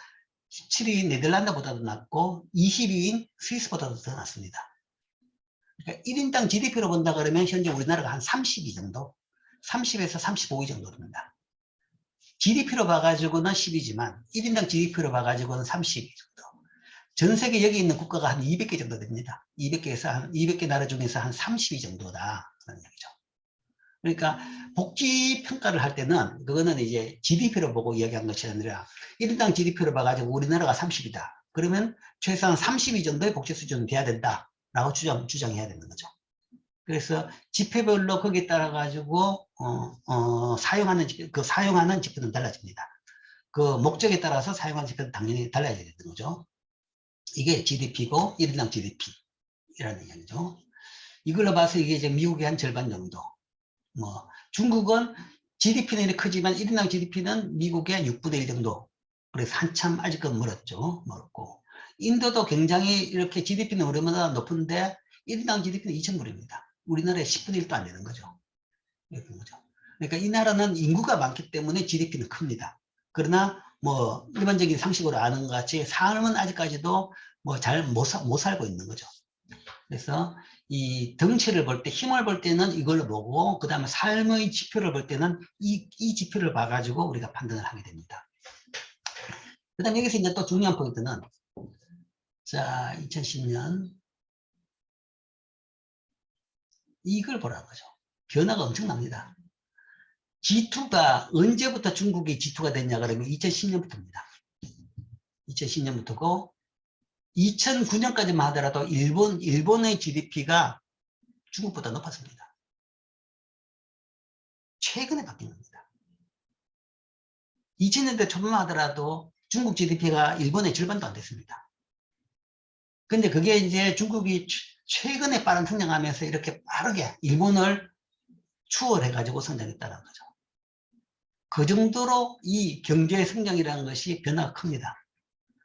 17위인 네덜란드보다도 낮고 20위인 스위스보다도 더 낮습니다. 그러니까 1인당 GDP로 본다 그러면 현재 우리나라가 한 32 정도, 30에서 35위 정도입니다. GDP로 봐가지고는 10이지만 1인당 GDP로 봐가지고는 30위 정도. 전 세계 여기 있는 국가가 한 200개 정도 됩니다. 200개 나라 중에서 한 30위 정도다. 라는 얘기죠. 그러니까 복지 평가를 할 때는 그거는 이제 GDP로 보고 이야기한 것이 아니라 1인당 GDP로 봐가지고 우리나라가 30이다. 그러면 최소한 30위 정도의 복지 수준은 돼야 된다라고 주장해야 되는 거죠. 그래서 지표별로 거기에 따라 가지고 사용하는 지표는 달라집니다. 그 목적에 따라서 사용하는 지표는 당연히 달라야 되는 거죠. 이게 GDP고 1인당 GDP라는 얘기죠. 이걸로 봐서 이게 이제 미국의 한 절반 정도. 뭐 중국은 GDP는 이렇게 크지만 1인당 GDP는 미국의 6분의 1 정도. 그래서 한참 아직은 멀었죠. 멀었고. 인도도 굉장히 이렇게 GDP는 우리보다 높은데 1인당 GDP는 2,000불입니다. 우리나라의 10분의 1도 안 되는 거죠. 이렇게 거죠. 그러니까 이 나라는 인구가 많기 때문에 GDP는 큽니다. 그러나 뭐 일반적인 상식으로 아는 것 같이 삶은 아직까지도 뭐 잘 못 살고 있는 거죠. 그래서 이 덩치를 볼 때, 힘을 볼 때는 이걸로 보고, 그 다음에 삶의 지표를 볼 때는 이 지표를 봐가지고 우리가 판단을 하게 됩니다. 그 다음 여기서 이제 또 중요한 포인트는, 자, 2010년, 이걸 보라는 거죠. 변화가 엄청납니다. G2가 언제부터 중국이 G2가 됐냐 그러면 2010년부터입니다. 2010년부터고, 2009년까지만 하더라도 일본의 GDP가 중국보다 높았습니다. 최근에 바뀐 겁니다. 2000년대 초반만 하더라도 중국 GDP가 일본의 절반도 안 됐습니다. 근데 그게 이제 중국이 최근에 빠른 성장하면서 이렇게 빠르게 일본을 추월해가지고 성장했다는 거죠. 그 정도로 이 경제 성장이라는 것이 변화가 큽니다.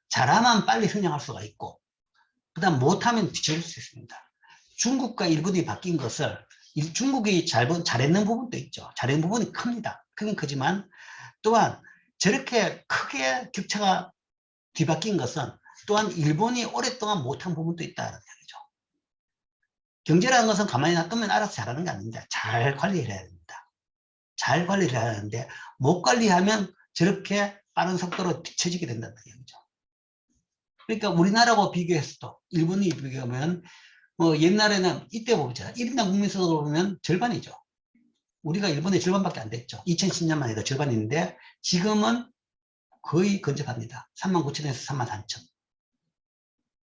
잘하면 빨리 성장할 수가 있고, 그 다음 못하면 뒤처질 수 있습니다. 중국과 일본이 바뀐 것을 중국이 잘했는 부분도 있죠. 잘했는 부분이 큽니다. 크긴 크지만 또한 저렇게 크게 격차가 뒤바뀐 것은 또한 일본이 오랫동안 못한 부분도 있다는 얘기죠. 경제라는 것은 가만히 놔두면 알아서 잘하는 게 아닙니다. 잘 관리를 해야 됩니다. 잘 관리를 해야 하는데 못 관리하면 저렇게 빠른 속도로 뒤처지게 된다는 얘기죠. 그러니까 우리나라하고 비교했어도 일본이 비교하면 옛날에는 이때 보자. 1인당 국민소득을 보면 절반이죠. 우리가 일본의 절반밖에 안 됐죠. 2010년만 해도 절반인데 지금은 거의 근접합니다. 39,000에서 34,000.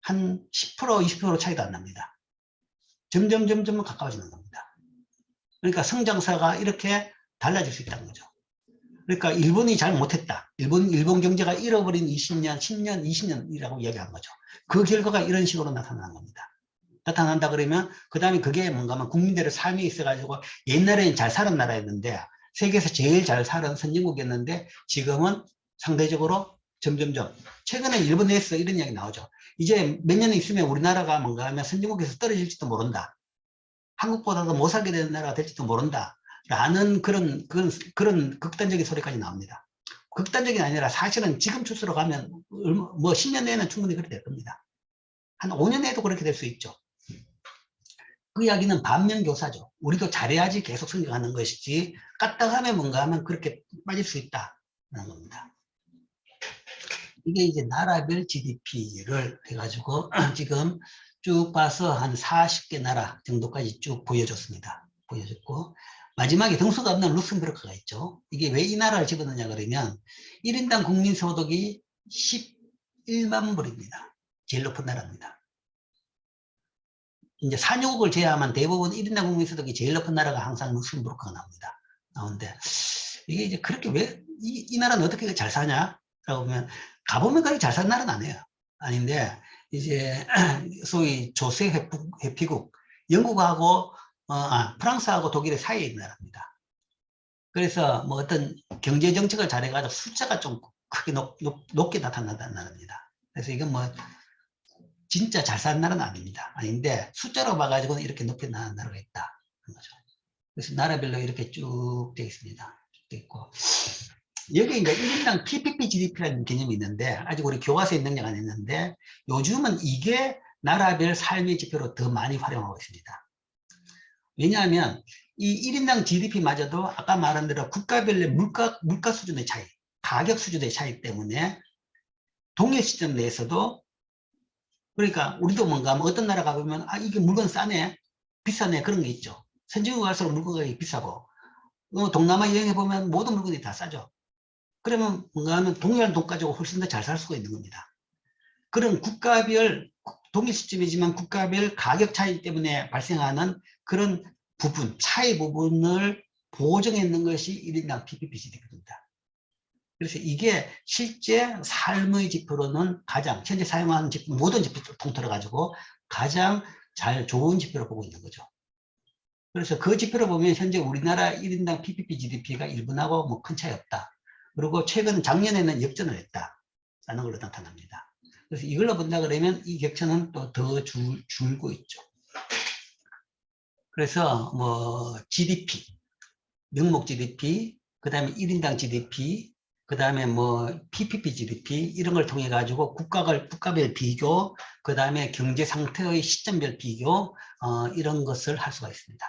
한 10%, 20% 차이도 안 납니다. 점점 가까워지는 겁니다. 그러니까 성장사가 이렇게 달라질 수 있다는 거죠. 그러니까 일본이 잘 못했다. 일본 경제가 잃어버린 20년, 10년, 20년이라고 이야기한 거죠. 그 결과가 이런 식으로 나타나는 겁니다. 나타난다 그러면 그 다음에 그게 뭔가 하면 국민들의 삶이 있어가지고 옛날에는 잘 사는 나라였는데 세계에서 제일 잘 사는 선진국이었는데 지금은 상대적으로 점점점 최근에 일본 내에서 이런 이야기 나오죠. 이제 몇 년 있으면 우리나라가 뭔가 하면 선진국에서 떨어질지도 모른다. 한국보다도 못 살게 되는 나라가 될지도 모른다. 라는 그런 극단적인 소리까지 나옵니다. 극단적이 아니라 사실은 지금 추세로 가면 뭐 10년 내에는 충분히 그렇게 될 겁니다. 한 5년 내에도 그렇게 될 수 있죠. 그 이야기는 반면교사죠. 우리도 잘해야지 계속 성장하는 것이지 까딱하면 뭔가 하면 그렇게 빠질 수 있다는 겁니다. 이게 이제 나라별 GDP를 해가지고 지금 쭉 봐서 한 40개 나라 정도까지 쭉 보여줬습니다. 보여줬고 마지막에 등수가 없는 룩셈부르크가 있죠. 이게 왜 이 나라를 집어넣냐 그러면 1인당 국민소득이 11만 불입니다. 제일 높은 나라입니다. 이제 산유국을 제외하면 대부분 1인당 국민소득이 제일 높은 나라가 항상 룩셈부르크가 나옵니다. 나오는데 이게 이제 그렇게 왜 이 나라는 어떻게 잘 사냐? 라고 보면 가보면 그렇게 잘 사는 나라는 아니에요. 아닌데 이제 소위 조세 회피국 영국하고 프랑스하고 독일의 사이에 있는 나라입니다. 그래서 뭐 어떤 경제 정책을 잘해가지고 숫자가 좀 크게 높게 나타난다는 나라입니다. 그래서 이건 뭐 진짜 잘 사는 나라는 아닙니다. 아닌데 숫자로 봐가지고는 이렇게 높게 나는 나라가 있다. 거죠. 그래서 나라별로 이렇게 쭉 되어 있습니다. 되어 있고 여기 이제 1인당 PPP GDP라는 개념이 있는데 아직 우리 교과서에 능력 안 했는데 요즘은 이게 나라별 삶의 지표로 더 많이 활용하고 있습니다. 왜냐하면 이 1인당 GDP마저도 아까 말한 대로 국가별의 물가 수준의 차이, 가격 수준의 차이 때문에 동일 시점 내에서도 그러니까 우리도 뭔가 뭐 어떤 나라 가보면 이게 물건 싸네, 비싸네 그런 게 있죠. 선진국 갈수록 물건 가격이 비싸고 동남아 여행해 보면 모든 물건이 다 싸죠. 그러면 뭔가 하면 동일한 돈 가지고 훨씬 더 잘 살 수가 있는 겁니다. 그런 국가별 동일 시점이지만 국가별 가격 차이 때문에 발생하는 그런 부분, 차이 부분을 보정해 놓는 것이 1인당 PPP GDP입니다. 그래서 이게 실제 삶의 지표로는 가장 현재 사용하는 지표, 모든 지표를 통틀어 가지고 가장 좋은 지표로 보고 있는 거죠. 그래서 그 지표를 보면 현재 우리나라 1인당 PPP GDP가 일본하고 뭐 큰 차이 없다. 그리고 최근 작년에는 역전을 했다라는 걸로 나타납니다. 그래서 이걸로 본다 그러면 이 격차는 또 더 줄고 있죠. 그래서 뭐 GDP, 명목 GDP, 그 다음에 1인당 GDP, 그 다음에 뭐 PPP GDP 이런 걸 통해 가지고 국가별 비교, 그 다음에 경제 상태의 시점별 비교 이런 것을 할 수가 있습니다.